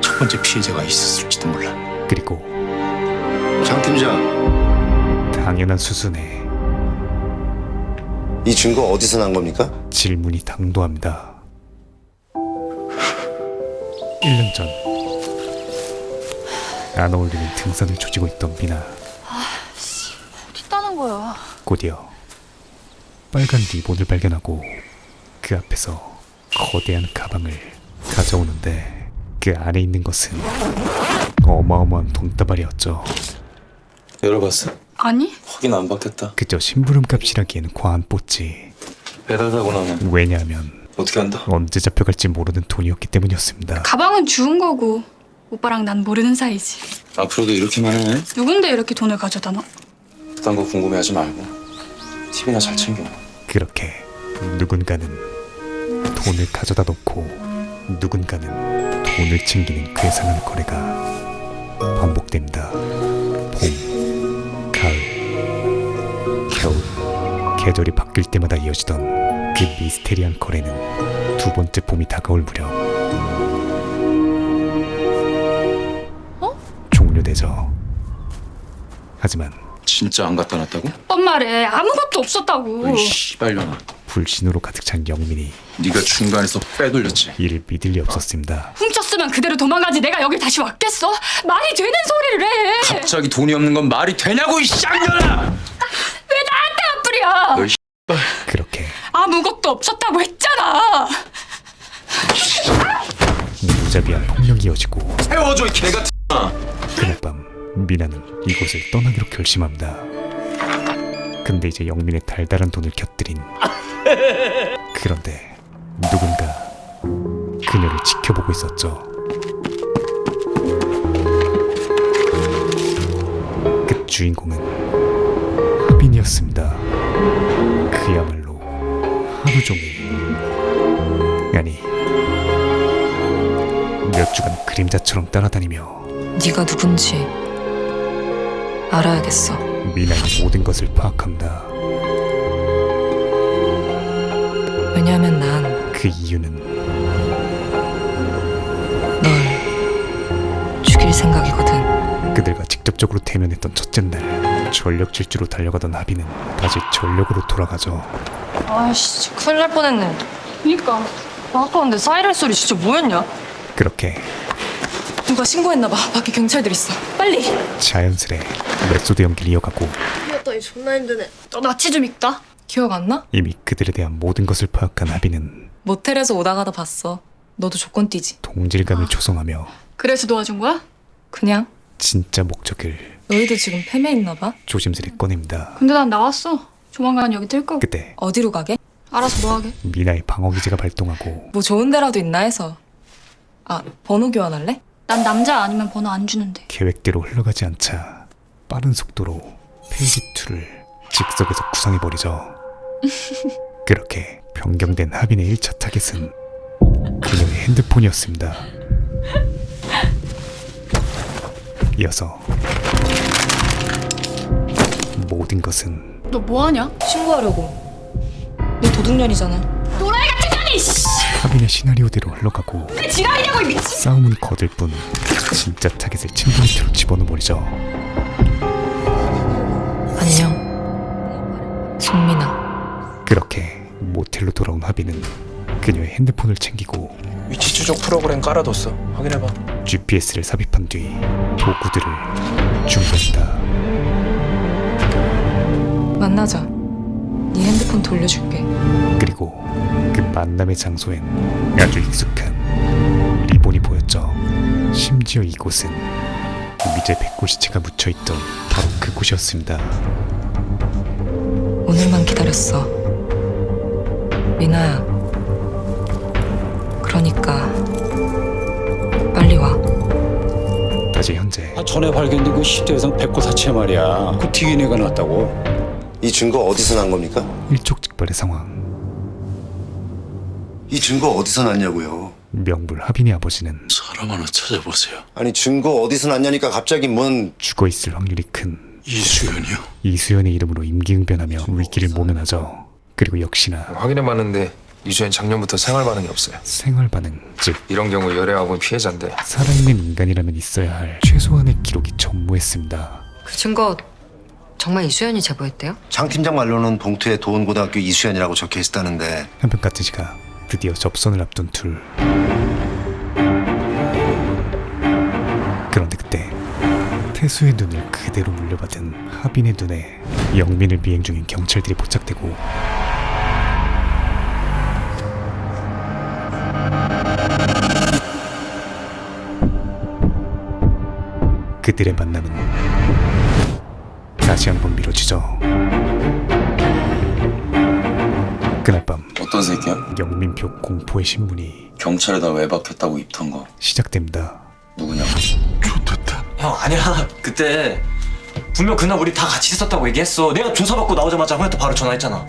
첫 번째 피해자가 있었을지도 몰라. 그리고 장 팀장, 당연한 수순에 이 증거 어디서 난 겁니까? 질문이 당도합니다. 1년 전 안 어울리는 등산을 조지고 있던 미나. 어딨다는 거야? 곧이어 빨간 리본을 발견하고 그 앞에서 거대한 가방을 가져오는데 그 안에 있는 것은 어마어마한 돈다발이었죠. 열어봤어? 아니? 확인 안 받겠다. 그저 심부름값이라기에는 과한 뽀찌. 배달 사고 나면 왜냐하면 어떻게 한다? 언제 잡혀갈지 모르는 돈이었기 때문이었습니다. 가방은 주운 거고 오빠랑 난 모르는 사이지. 앞으로도 이렇게만 해. 누군데 이렇게 돈을 가져다 놔? 그딴 거 궁금해하지 말고 TV나 잘 챙겨. 그렇게 누군가는 돈을 가져다 놓고 누군가는 돈을 챙기는 괴상한 거래가 반복됩니다. 봄, 가을, 겨울, 계절이 바뀔 때마다 이어지던 그 미스테리한 거래는 두 번째 봄이 다가올 무렵 종료되죠. 하지만 진짜 안 갖다 놨다고? 오빠 말에 아무것도 없었다고. 어이 씨발년아. 불신으로 가득 찬 영민이 네가 중간에서 빼돌렸지. 이를 믿을 리 없었습니다. 훔쳤으면 그대로 도망가지 내가 여길 다시 왔겠어? 말이 되는 소리를 해. 갑자기 돈이 없는 건 말이 되냐고 이 쌍년아! 왜 나한테 한 뿌려? 그렇게 아무것도 없었다고 했잖아. 무자비한 폭력이 이어지고 세워줘 이 개같은. 그날 밤 미나는 이곳을 떠나기로 결심합니다. 근데 이제 영민의 달달한 돈을 곁들인 그런데 누군가 그녀를 지켜보고 있었죠. 그 주인공은 하빈이었습니다. 그야말로 하루 종일, 아니 몇 주간 그림자처럼 따라다니며 네가 누군지 알아야겠어. 미나의 모든 것을 파악합니다. 왜냐하면 난 그 이유는 널 죽일 생각이거든. 그들과 직접적으로 대면했던 첫째 날 전력 질주로 달려가던 하빈은 다시 전력으로 돌아가죠. 아이씨, 큰일 날 뻔했네. 그니까. 아까 근데 사이렌 소리 진짜 뭐였냐? 그렇게 누가 신고했나봐. 밖에 경찰들 있어. 빨리. 자연스레 메소드 연기를 이어가고 이 존나 힘드네. 너 낯이 좀 익다. 기억 안 나? 이미 그들에 대한 모든 것을 파악한 하빈은 모텔에서 오다 가다 봤어. 너도 조건 띄지. 동질감을 조성하며 그래서 도와준 거야? 그냥 진짜 목적을 너희도 지금 패매있나봐. 조심스레 꺼냅니다. 근데 난 나왔어. 조만간 여기 뜰 거고. 그때 어디로 가게? 알아서 뭐 하게? 미나의 방어기제가 발동하고 뭐 좋은 데라도 있나 해서. 아, 번호 교환할래? 난 남자 아니면 번호 안 주는데. 계획대로 흘러가지 않자 빠른 속도로 페이지 2를 즉석에서 구상해버리죠. 그렇게 변경된 하빈의 1차 타겟은 그녀의 핸드폰이었습니다. 이어서 모든 것은 너 뭐하냐? 신고하려고. 너 도둑년이잖아. 노라이 같은 년이! 씨! 하빈의 시나리오대로 흘러가고 내 지랄이냐고 이 미친. 싸움은 거들 뿐 진짜 타겟을 침대밑으로 집어넣어버리죠. 안녕, 송민아. 그렇게 모텔로 돌아온 하빈은 그녀의 핸드폰을 챙기고 위치 추적 프로그램 깔아뒀어. 확인해봐. GPS를 삽입한 뒤 도구들을 준비한다. 만나자. 네 핸드폰 돌려줄게. 그리고 그 만남의 장소엔 아주 익숙한 리본이 보였죠. 심지어 이곳은 미제 백골시체가 묻혀있던 바로 그곳이었습니다. 오늘만 기다렸어. 미나야. 그러니까 빨리 와. 다시 현재 전에 발견된 그 시대에선 백골사체 말이야. 그 DNA가 났다고. 이 증거 어디서 난 겁니까? 일촉즉발의 상황. 이 증거 어디서 났냐고요? 명불 하빈의 아버지는 사람 하나 찾아보세요. 아니 증거 어디서 났냐니까 갑자기 뭔... 죽어있을 확률이 큰 이수연이요? 이수연의 이름으로 임기응변하며 위기를 모면하죠. 그리고 역시나 확인해봤는데 이수연 작년부터 생활 반응이 없어요. 생활 반응, 즉 이런 경우 열애학원 피해자인데 살아있는 인간이라면 있어야 할 최소한의 기록이 전무했습니다. 그 증거 정말 이수연이 제보했대요? 장 팀장 말로는 봉투에 도원고등학교 이수연이라고 적혀 있다는데 한편 같은 시각 드디어 접선을 앞둔 둘. 그런데 그때 태수의 눈을 그대로 물려받은 하빈의 눈에 영민을 미행 중인 경찰들이 포착되고 그들의 만남은 다시 한번 미뤄지죠. 그날 밤 어떤 새끼야? 영민표 공포의 신문이 경찰에다 외박했다고 입던 거 시작됩니다. 누구냐고? 형 아니야. 그때 분명 그날 우리 다 같이 있었다고 얘기했어. 내가 조사받고 나오자마자 형한테 바로 전화했잖아.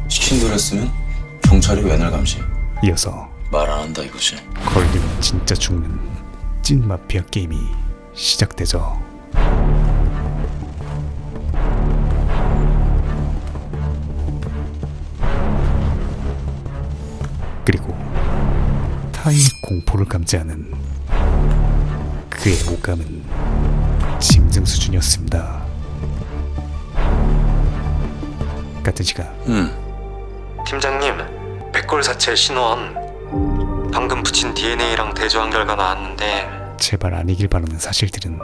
시킨 대로 했으면 경찰이 왜 날 감시해? 이어서 말 안 한다 이거지. 걸리면 진짜 죽는 찐 마피아 게임이 시작되죠. 그리고 타인의 공포를 감지하는 그의 오감은 짐승 수준이었습니다. 같은 시각 팀장님, 백골사체 신원 방금 붙인 DNA랑 대조한 결과 나왔는데 제발 아니길 바라는 사실들은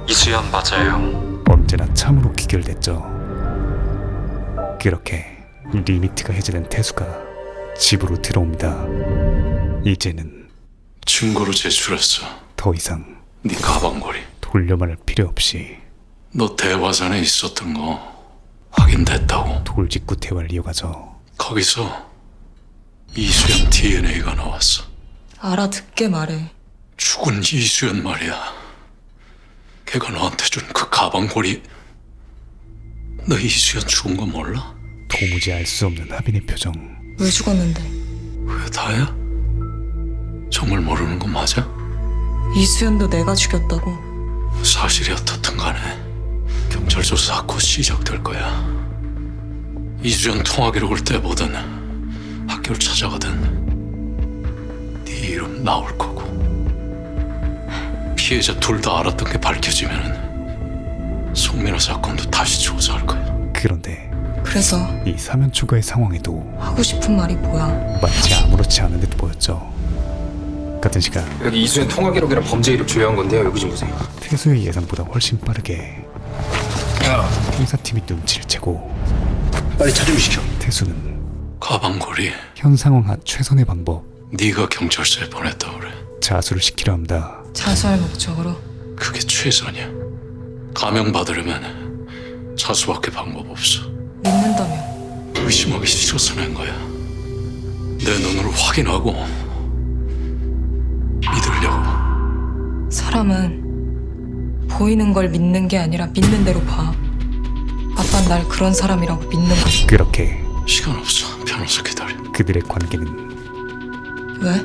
이수연 맞아요. 언제나 참으로 귀결됐죠. 그렇게 리미트가 해제된 태수가 집으로 들어옵니다. 이제는 증거로 제출했어. 더 이상 네 가방걸이. 돌려 말할 필요 없이 너 대화산에 있었던 거 확인됐다고. 돌직구 대화를 이어가죠. 거기서 이수연 DNA가 나왔어. 알아듣게 말해. 죽은 이수연 말이야. 걔가 너한테 준 그 가방걸이. 너 이수연 죽은 거 몰라? 도무지 알 수 없는 하빈의 표정. 왜 죽었는데? 왜 다야? 정말 모르는 건 맞아? 이수연도 내가 죽였다고. 사실이 어떻든 간에 경찰 조사 곧 시작될 거야. 이수연 통화 기록을 떼보든 학교를 찾아가든 네 이름 나올 거고 피해자 둘 다 알았던 게 밝혀지면은 송민호 사건도 다시 조사할 거야. 그런데 그래서 이 사면 초과의 상황에도 하고 싶은 말이 뭐야? 마치 아무렇지 않은 듯 보였죠. 같은 시각 여기 이수연 통화 기록이랑 범죄 이력 조회한 건데요. 여기 좀 보세요. 태수의 예상보다 훨씬 빠르게 형사팀이 눈치를 채고 빨리 차 좀 시켜. 태수는 가방걸이 현 상황 하 최선의 방법 네가 경찰서에 보냈다 그래. 자수를 시키려 합니다. 자수할 목적으로? 그게 최선이야. 감형받으려면 자수밖에 방법 없어. 믿는다며? 의심하기 싫어서 낸 거야. 내 눈으로 확인하고 믿으려고. 사람은 보이는 걸 믿는 게 아니라 믿는 대로 봐. 아빠는 날 그런 사람이라고 믿는 거지. 그렇게 시간 없어. 변호사 기다려. 그들의 관계는 왜?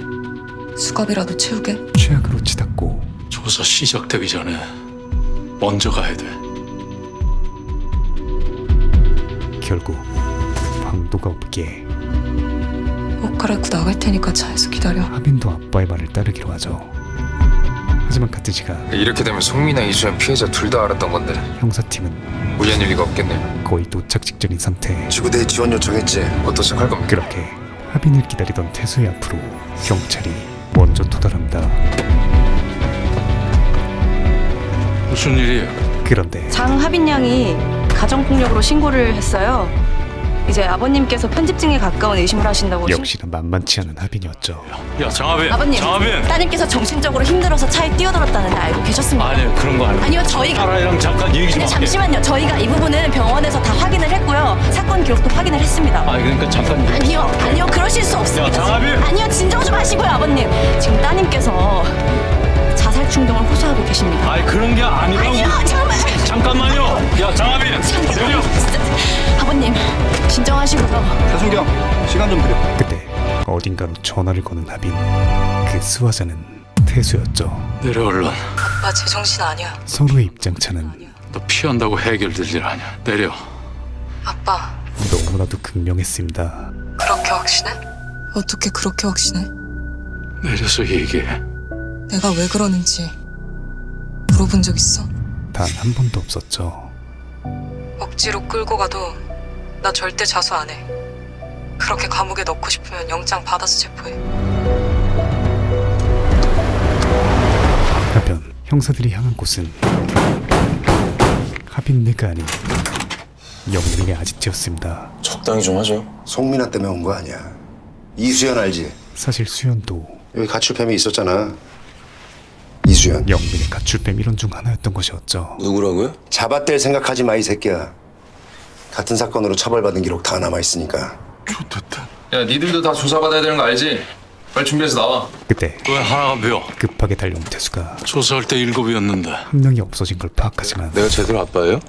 수갑이라도 채우게? 최악으로 치닫고 조사 시작되기 전에 먼저 가야 돼. 결국 방도가 없기에 옷 갈아입고 나갈 테니까 차에서 기다려. 하빈도 아빠의 말을 따르기로 하죠. 하지만 같은 시간 이렇게 되면 송민아 이수연 피해자 둘 다 알았던 건데 형사팀은 우연일 리가 없겠네요. 거의 도착 직전인 상태. 지구대에 지원 요청했지. 어떠시 할 겁니까? 그렇게 하빈을 기다리던 태수의 앞으로 경찰이 먼저 도달합니다. 무슨 일이에요? 그런데 장하빈 양이 가정폭력으로 신고를 했어요. 이제 아버님께서 편집증에 가까운 의심을 하신다고. 역시나 만만치 않은 하빈이었죠. 야 장하빈. 아버님, 장하빈. 따님께서 정신적으로 힘들어서 차에 뛰어들었다는 데 알고 계셨습니까? 아니 그런 거 아니고. 아니요, 저희가. 사라이랑 잠깐 얘기 좀 근데 할게. 잠시만요. 저희가 이 부분은 병원에서 다 확인을 했고요. 사건 기록도 확인을 했습니다. 아니 그러니까 잠깐. 아니요, 그러실 수 없습니다. 야, 장하빈! 아니요, 진정 좀 하시고요, 아버님. 지금 따님께서 자살 충동을 호소하고 계십니다. 아니 그런 게 아니라고. 아니요, 정말. 잠깐만요. 야 장하빈. 내려. 진짜. 아버님, 진정하시고요. 배순경, 시간 좀 드려. 그때 어딘가로 전화를 거는 하빈. 그 수화자는 태수였죠. 내려 얼른. 나 제정신 아니야. 서로의 입장차는 너 피한다고 해결될 일 아니야. 내려. 아빠, 너무나도 극명했습니다. 그렇게 확신해? 어떻게 그렇게 확신해? 내려서 얘기해. 내가 왜 그러는지 물어본 적 있어? 단 한 번도 없었죠. 억지로 끌고 가도 나 절대 자수 안 해. 그렇게 감옥에 넣고 싶으면 영장 받아서 체포해. 한편 형사들이 향한 곳은 하빈네가 아닌 영민의 아지트였습니다. 적당히 좀 하죠. 송민아 때문에 온 거 아니야. 이수연 알지? 사실 수연도 여기 가출팸이 있었잖아. 이수연. 영민의 가출뱀 일원 중 하나였던 것이었죠. 누구라고요? 잡아댈 생각하지 마, 이 새끼야. 같은 사건으로 처벌받은 기록 다 남아있으니까. 야 니들도 다 조사받아야 되는 거 알지? 빨리 준비해서 나와. 그때 왜 하나가 비어? 급하게 달려온 태수가 조사할 때 7이었는데. 한 명이 없어진 걸 파악하지만 내가 제대로 아빠예요?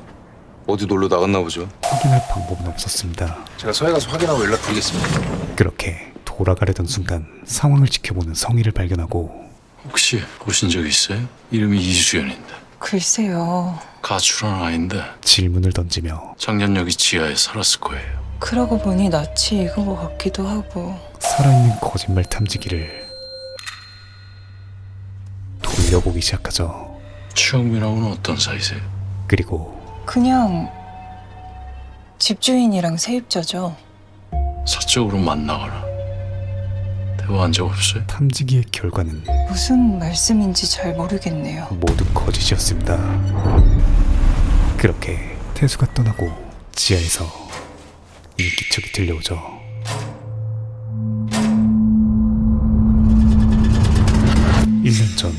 어디 놀러 나갔나 보죠. 확인할 방법은 없었습니다. 제가 서해 가서 확인하고 연락드리겠습니다. 그렇게 돌아가려던 순간 상황을 지켜보는 성희를 발견하고 혹시 보신 적 있어요? 이름이 이수연인데. 글쎄요. 가출한 아인데 질문을 던지며 작년 여기 지하에 살았을 거예요. 그러고 보니 낯이 익은 것 같기도 하고. 살아있는 거짓말 탐지기를 돌려보기 시작하죠. 최영민하고는 어떤 사이세요? 그리고 그냥 집주인이랑 세입자죠. 사적으로 만나거나 대화한 적 없어요? 탐지기의 결과는 무슨 말씀인지 잘 모르겠네요. 모두 거짓이었습니다. 그렇게 태수가 떠나고 지하에서 인기척이 들려오죠. (1년) 전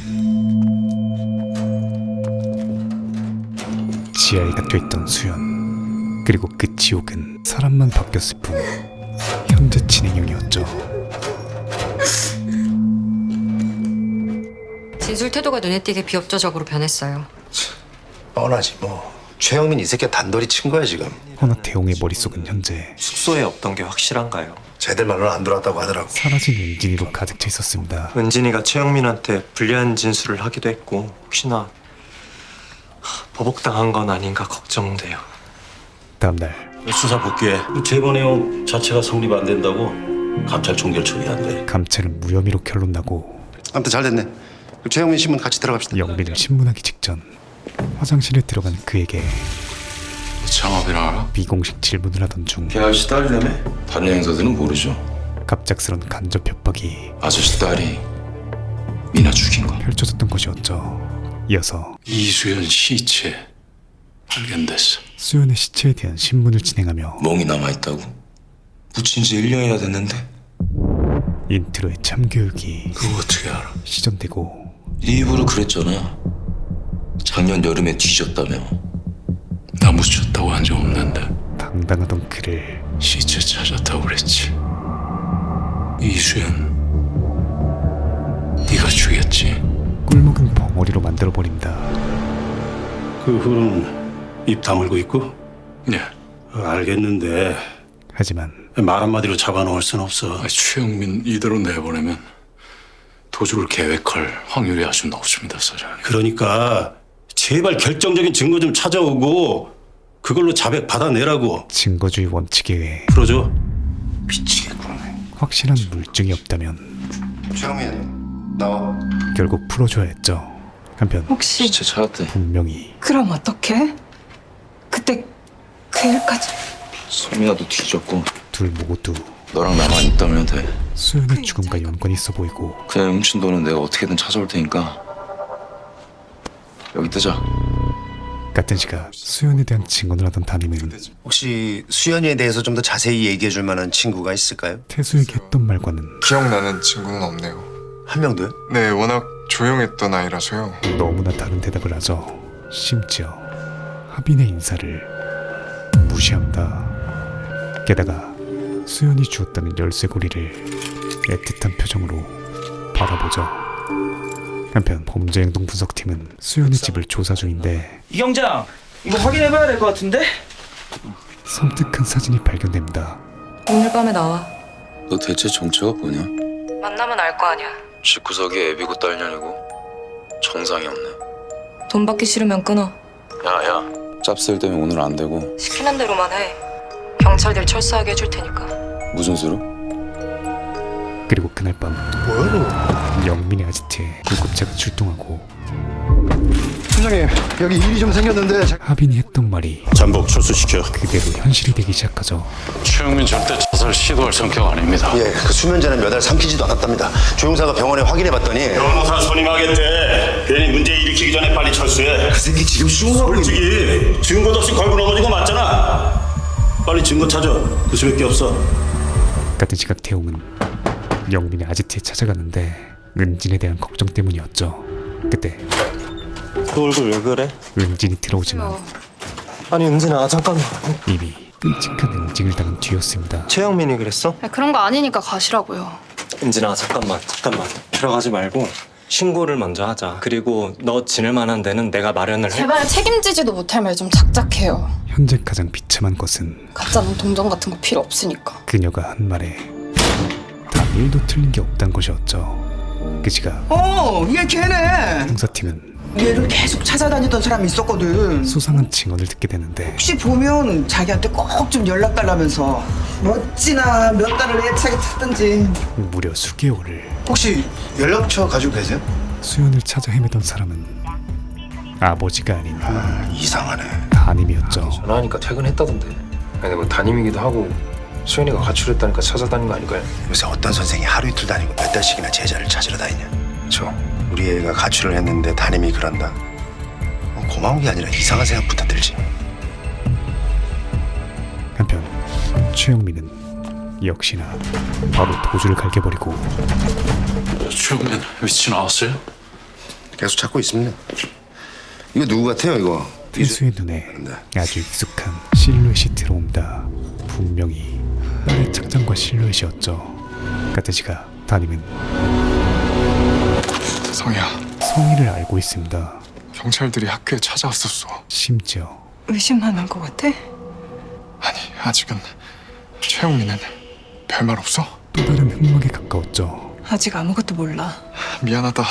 지하에 갇혀있던 수연, 그리고 그 지옥은 사람만 바뀌었을 뿐 현재 진행형이었죠. 진술 태도가 눈에 띄게 비협조적으로 변했어요. 뻔하지 뭐. 최영민 이 새끼가 단돌이 친 거야 지금. 허나 태용의 머릿속은 현재 숙소에 없던 게 확실한가요? 쟤들 말로는 안 돌아왔다고 하더라고. 사라진 은진이로 가득 차 있었습니다. 은진이가 최영민한테 불리한 진술을 하기도 했고 혹시나 보복당한 건 아닌가 걱정돼요. 다음날 수사 복귀해. 제보 내용 자체가 성립 안 된다고 감찰 종결 처리한대. 감찰은 무혐의로 결론 나고 아무튼 잘 됐네. 최영민 신문 같이 들어갑시다. 영민을 신문하기 직전 화장실에 들어간 그에게 장하빈 알아? 비공식 질문을 하던 중 걔 아저씨 딸이라며? 다른 형사들은 모르죠. 갑작스런 간접 협박이 아저씨 딸이 미나 죽인 거. 펼쳐졌던 것이었죠. 이어서 이수연 시체 발견됐어. 수연의 시체에 대한 신문을 진행하며 멍이 남아있다고? 묻힌 지 1년이나 됐는데? 인트로의 참교육이 그거 어떻게 알아? 시전되고 네 입으로 그랬잖아. 작년 여름에 뒤졌다며. 나 묻혔다고 한 적 없는데. 당당하던 그를 시체 찾았다고 그랬지. 이수연 네가 죽였지. 꿀먹은 벙어리로 만들어버립니다. 그 후로는 입 다물고 있고? 네. 알겠는데 하지만 말 한마디로 잡아놓을 순 없어. 최영민 이대로 내보내면 도주를 계획할 확률이 아주 높습니다, 사장님. 그러니까 제발 결정적인 증거 좀 찾아오고 그걸로 자백 받아내라고. 증거주의 원칙에 의해 풀어줘. 미치겠구나. 확실한 물증이 없다면 최영민 나와. 결국 풀어줘야 했죠. 한편 혹시 시체 찾았대. 분명히 그럼 어떡해? 그때 그 일까지. 소민아도 뒤졌고 둘 모두 너랑 나만 있다면 돼. 수연의 죽음과 연관이 있어 보이고 그냥 훔친 돈은 내가 어떻게든 찾아올 테니까 여기 뜨자. 같은 시각 수연에 대한 증언을 하던 담임은 혹시 수연이에 대해서 좀 더 자세히 얘기해 줄 만한 친구가 있을까요? 태수에게 했던 말과는 기억나는 친구는 없네요. 한 명도요? 네, 워낙 조용했던 아이라서요. 너무나 다른 대답을 하죠. 심지어 하빈의 인사를 무시합니다. 게다가 수연이 주었다는 열쇠고리를 애틋한 표정으로 바라보죠. 한편 범죄행동 분석팀은 수연의 집을 조사 중인데 이경장, 이거 확인해봐야 될 것 같은데? 섬뜩한 사진이 발견됩니다. 오늘 밤에 나와. 너 대체 정체가 뭐냐? 만나면 알 거 아니야. 집구석이 애비고 딸년이고 정상이 없네. 돈 받기 싫으면 끊어. 야야, 짭쓸 때문에 오늘 안 되고. 시키는 대로만 해. 경찰들 철수하게 해줄 테니까. 무슨 수로? 그리고 그날 밤 뭐야 너? 영민의 아지트에 구급차가 출동하고 팀장님 여기 일이 좀 생겼는데 하빈이 했던 말이 잠복 철수시켜. 그대로 현실이 되기 시작하죠. 최영민 절대 자살 시도할 성격 아닙니다. 예, 그 수면제는 몇 알 삼키지도 않았답니다. 조용사가 병원에 확인해 봤더니 변호사 선임하겠대. 괜히 문제 일으키기 전에 빨리 철수해. 그 새끼 지금 수용하고 솔직히 증거도 없이 걸고 넘어진 거 맞잖아. 빨리 증거 찾아. 그 수밖에 없어. 같은 시각 태용은 영민의 아지트에 찾아갔는데 은진에 대한 걱정 때문이었죠. 그때 너 얼굴 왜 그래? 은진이 들어오지만 아니 은진아 잠깐만. 이미 끔찍한 응징을 당한 뒤였습니다. 최영민이 그랬어? 그런 거 아니니까 가시라고요. 은진아 잠깐만 들어가지 말고 신고를 먼저 하자. 그리고 너 지낼 만한 데는 내가 마련을 해. 제발 책임지지도 못할 말 좀 작작해요. 현재 가장 비참한 것은 가짜는 동정 같은 거 필요 없으니까. 그녀가 한 말에 단 1도 틀린 게 없단 것이었죠. 그 시각 얘 걔네. 형사팀은 얘를 계속 찾아다니던 사람이 있었거든. 수상한 증언을 듣게 되는데 혹시 보면 자기한테 꼭 좀 연락 달라면서 어찌나 몇 달을 애착에 찾든지. 무려 수개월을 혹시 연락처 가지고 계세요? 수연을 찾아 헤매던 사람은 아버지가 아닌 이상하네. 담임이었죠. 전화하니까 퇴근했다던데. 아니 뭐 담임이기도 하고 수연이가 가출했다니까 찾아다닌 거 아닐까요? 요새 어떤 선생이 하루 이틀 다니고 몇 달씩이나 제자를 찾으러 다니냐. 우리 애가 가출을 했는데 담임이 그런다. 고마운 게 아니라 이상한 생각부터 들지. 한편 최영민은 역시나 바로 도주를 갈겨버리고 최영민 위치 나왔어요? 계속 찾고 있습니다. 이거 누구 같아요 이거? 태수의 눈에 아주 익숙한 실루엣이 들어옵니다. 분명히 딸의 착장과 실루엣이었죠. 같은 시각 담임은 성희야, 성의를 알고 있습니다. 경찰들이 학교에 찾아왔었어. 심지어 의심하는 것 같아? 아니, 아직은 최영민은 별말 없어? 또 다른 흑막에 가까웠죠. 아직 아무것도 몰라. 미안하다.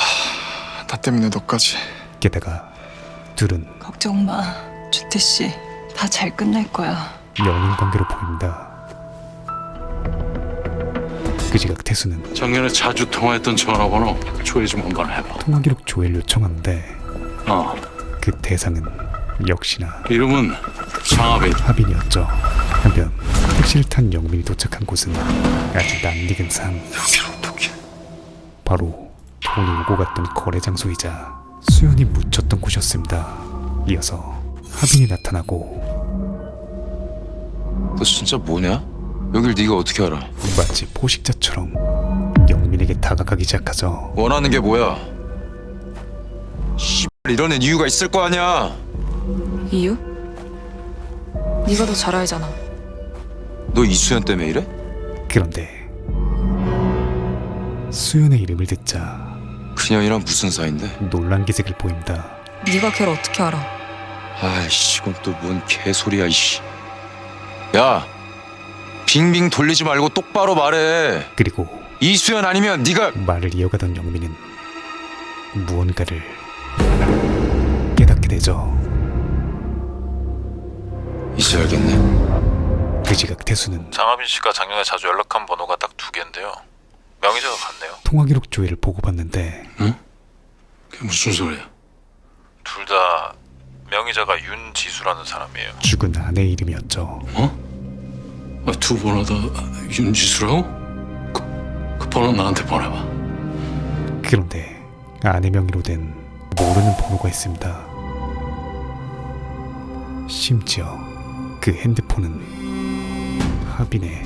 나 때문에 너까지. 게다가 둘은 걱정 마. 주태 씨, 다 잘 끝날 거야. 연인 관계로 보입니다. 그 시각 태수는 작년에 자주 통화했던 전화번호 조회 좀 한번 해봐. 통화 기록 조회를 요청하는데 그 대상은 역시나 이름은 장하빈. 하빈이었죠. 한편 택시를 탄 영민이 도착한 곳은 아주 낯익은 산. 바로 돈이 오고 갔던 거래 장소이자 수연이 묻혔던 곳이었습니다. 이어서 하빈이 나타나고 너 진짜 뭐냐? 여길 네가 어떻게 알아? 마치 포식자처럼 영민에게 다가가기 시작하죠. 원하는 게 뭐야? 씨발 이러는 이유가 있을 거 아니야. 이유? 네가 더 잘 알잖아. 너 이수연 때문에 이래? 그런데 수연의 이름을 듣자 그녀이랑 무슨 사이인데? 놀란 기색을 보입니다. 네가 걔를 어떻게 알아? 아이씨, 이건 또 뭔 개소리야 이씨. 야, 빙빙 돌리지 말고 똑바로 말해. 그리고 이수연 아니면 네가. 말을 이어가던 영민은 무언가를 깨닫게 되죠. 이제 알겠네. 그 지각 태수는 장하빈 씨가 작년에 자주 연락한 번호가 딱 2개인데요. 명의자가 같네요. 통화기록 조회를 보고 봤는데 그게 무슨 소리야? 둘 다 명의자가 윤지수라는 사람이에요. 죽은 아내 이름이었죠. 두 번호 다 윤지수라고? 그 번호 나한테 보내봐. 그런데 아내 명의로 된 모르는 번호가 있습니다. 심지어 그 핸드폰은 하빈의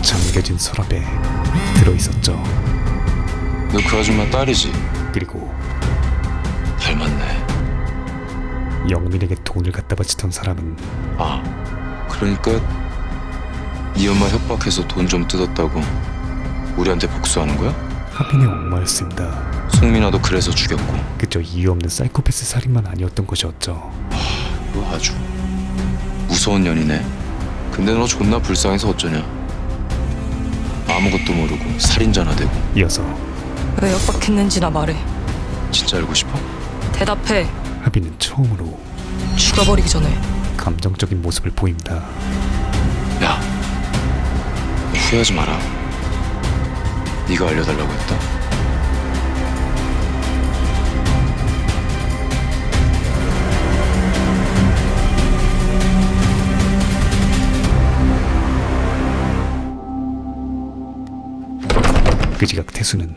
잠겨진 서랍에 들어있었죠. 너 그 아줌마 딸이지? 그리고 닮았네. 영민에게 돈을 갖다 바치던 사람은 그러니까 네 엄마 협박해서 돈 좀 뜯었다고 우리한테 복수하는 거야? 하빈의 엄마였습니다. 송민아도 그래서 죽였고. 그저 이유 없는 사이코패스 살인만 아니었던 것이었죠. 너 아주 무서운 년이네. 근데 너 존나 불쌍해서 어쩌냐. 아무것도 모르고 살인자나 되고. 이어서 왜 협박했는지나 말해. 진짜 알고 싶어? 대답해. 하빈은 처음으로 죽어버리기 전에. 감정적인 모습을 보입니다. 야, 후회하지 마라. 네가 알려달라고 했다. 그 지각 태수는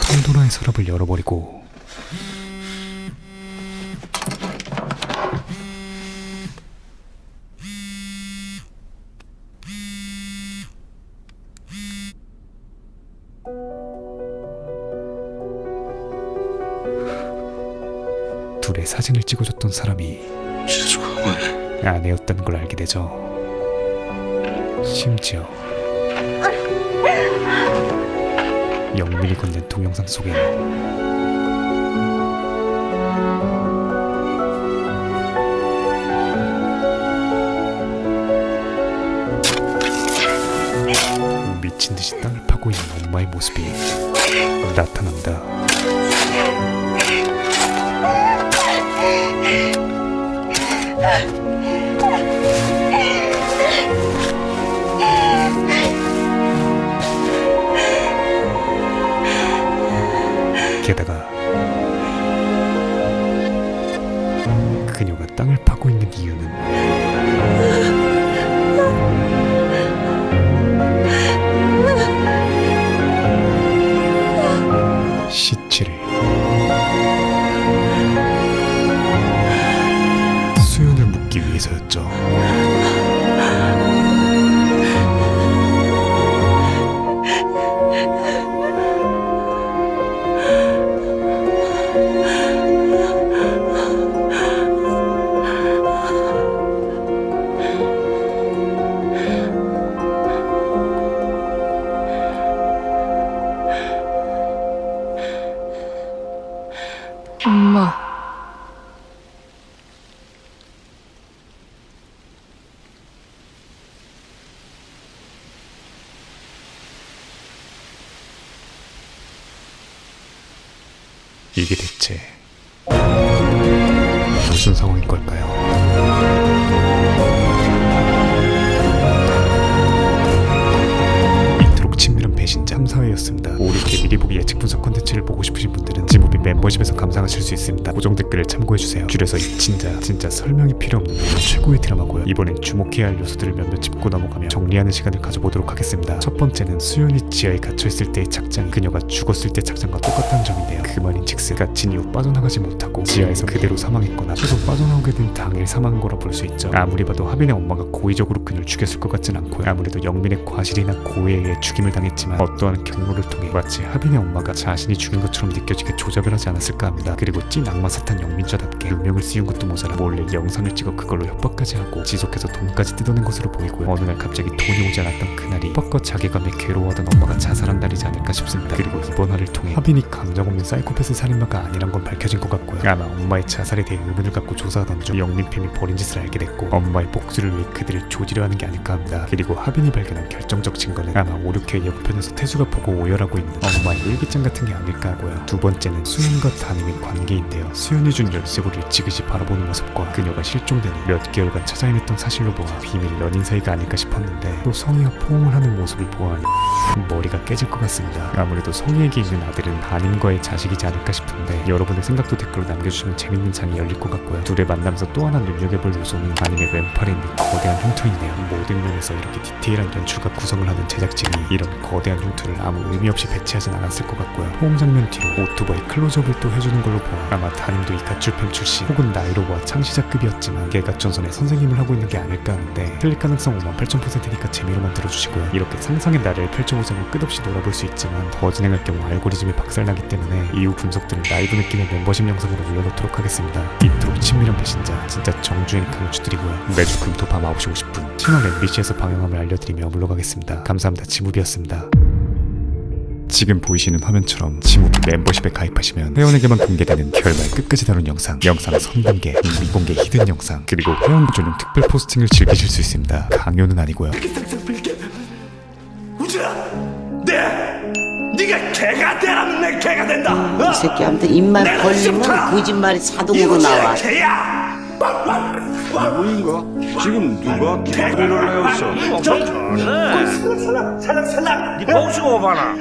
판도라의 서랍을 열어버리고 둘의 사진을 찍어줬던 사람이 아내였다는 걸 알게 되죠. 심지어 영민이 건넨 동영상 속엔 미친 듯이 땅을 파고 있는 엄마의 모습이 나타난다. 게다가 그녀가 땅을 파고 있는 이유는 시체를 수연을 묻기 위해서였죠. 엄마. 이게 대체 무슨 상황인 걸까요? 이토록 친밀한 배신자 3사회였습니다. 5, 6회 미리 보기 예측 분석 콘텐츠를 보고 싶으신 분들은 지무비 멤버십에서 감상하실 수 있습니다. 고정 댓글을 참고해주세요. 줄여서 이 진짜 설명이 필요 없는 최고의 드라마고요. 이번엔 주목해야 할 요소들을 몇몇 짚고 넘어가며 정리하는 시간을 가져보도록 하겠습니다. 첫 번째는 수연이 지하에 갇혀있을 때의 착장이 그녀가 죽었을 때 착장과 똑같다는 점인데요. 그 말인즉슨 갇힌 이후 빠져나가지 못하고 지하에서 그대로 사망했거나 최소 빠져나오게 된 당일 사망한 거라 볼 수 있죠. 아무리 봐도 하빈의 엄마가 고의적으로 그녀를 죽였을 것 같진 않고요. 아무래도 영민의 과실이나 고의에 의해 죽임을 당했지만 어떠한 경로를 통해 마치 하빈의 엄마가 자신이 죽인 것처럼 느껴지게 조작을 하지 않았을까 합니다. 그리고 찐 악마 사탄 영민자답게 누명을 씌운 것도 모자라 몰래 영상을 찍어 그걸로 협박까지 하고 지속해서 돈까지 뜯어낸 것으로 보이고요. 어느 날 갑자기 돈이 오지 않았던 그날이 협박과 자괴감에 괴로워하던 엄마가 자살한 날이지 않을까 싶습니다. 그리고 이번 화를 통해 하빈이 감정 없는 사이코패스 살인마가 아니란 건 밝혀진 것 같고요. 아마 엄마의 자살에 대해 의문을 갖고 조사하던 중 영민팸이 벌인 짓을 알게 됐고 엄마의 복수를 위해 그들을 조지려 하는 게 아닐까 합니다. 그리고 하빈이 발견한 결정적 증거는 아마 5, 6회 예고편에서 보면서 태수가 보고 오열하고 있는 엄마의 일기장 같은 게 아닐까 하고요. 두 번째는 수연과 담임의 관계인데요. 수연이 준 열쇠고리를 지그시 바라보는 모습과 그녀가 실종되는 몇 개월간 찾아 헤맸던 사실로 보아 비밀 연인 사이가 아닐까 싶었는데 또 성희와 포옹을 하는 모습을 보아하니 머리가 깨질 것 같습니다. 아무래도 성희에게 있는 아들은 담임과의 자식이지 않을까 싶은데 여러분의 생각도 댓글로 남겨주시면 재밌는 장이 열릴 것 같고요. 둘의 만남에서 또 하나 눈여겨볼 요소는 아님의 왼팔에 있는 거대한 흉터인데요. 모든 면에서 이렇게 디테일한 연출과 구성을 하는 제작진이 이런 거대한 흉터를 아무 의미 없이 배치하진 않았을 것 같고요. 포옹 장면 뒤로 오토바이 클로즈업을 또 해주는 걸로 보아 아마 담임도 이 가출팸 출신 혹은 나이로 보아 창시자급이었지만 개가전선의 선생님을 하고 있는 게 아닐까 하는데 틀릴 가능성 58,000%니까 재미로만 들어주시고요. 이렇게 상상의 나래를 펼쳐보자면 끝없이 놀아볼 수 있지만 더 진행할 경우 알고리즘이 박살나기 때문에 이후 분석들은 라이브 느낌의 멤버십 영상으로 올려놓도록 하겠습니다. 이토록 친밀한 배신자 진짜 정주행 강추드리고요. 매주 금토 밤 9시 50분 채널 MBC에서 방영함을 알려드리며 물러가겠습니다. 감사합니다. 지무비였습니다. 지금 보이시는 화면처럼 지무비 멤버십에 가입하시면 회원에게만 공개되는 결말 끝까지 다룬 영상 선공개, 미공개 히든 영상 그리고 회원 전용 특별 포스팅을 즐기실 수 있습니다. 강요는 아니고요. 네가 개가 되라면 내 개가 된다. 이 새끼한테 입만 벌리면 거짓말이 자동으로 나와. 개야. 누구인가? 지금 누가 개를 내었어? 살랑 네 봉수고 봐라.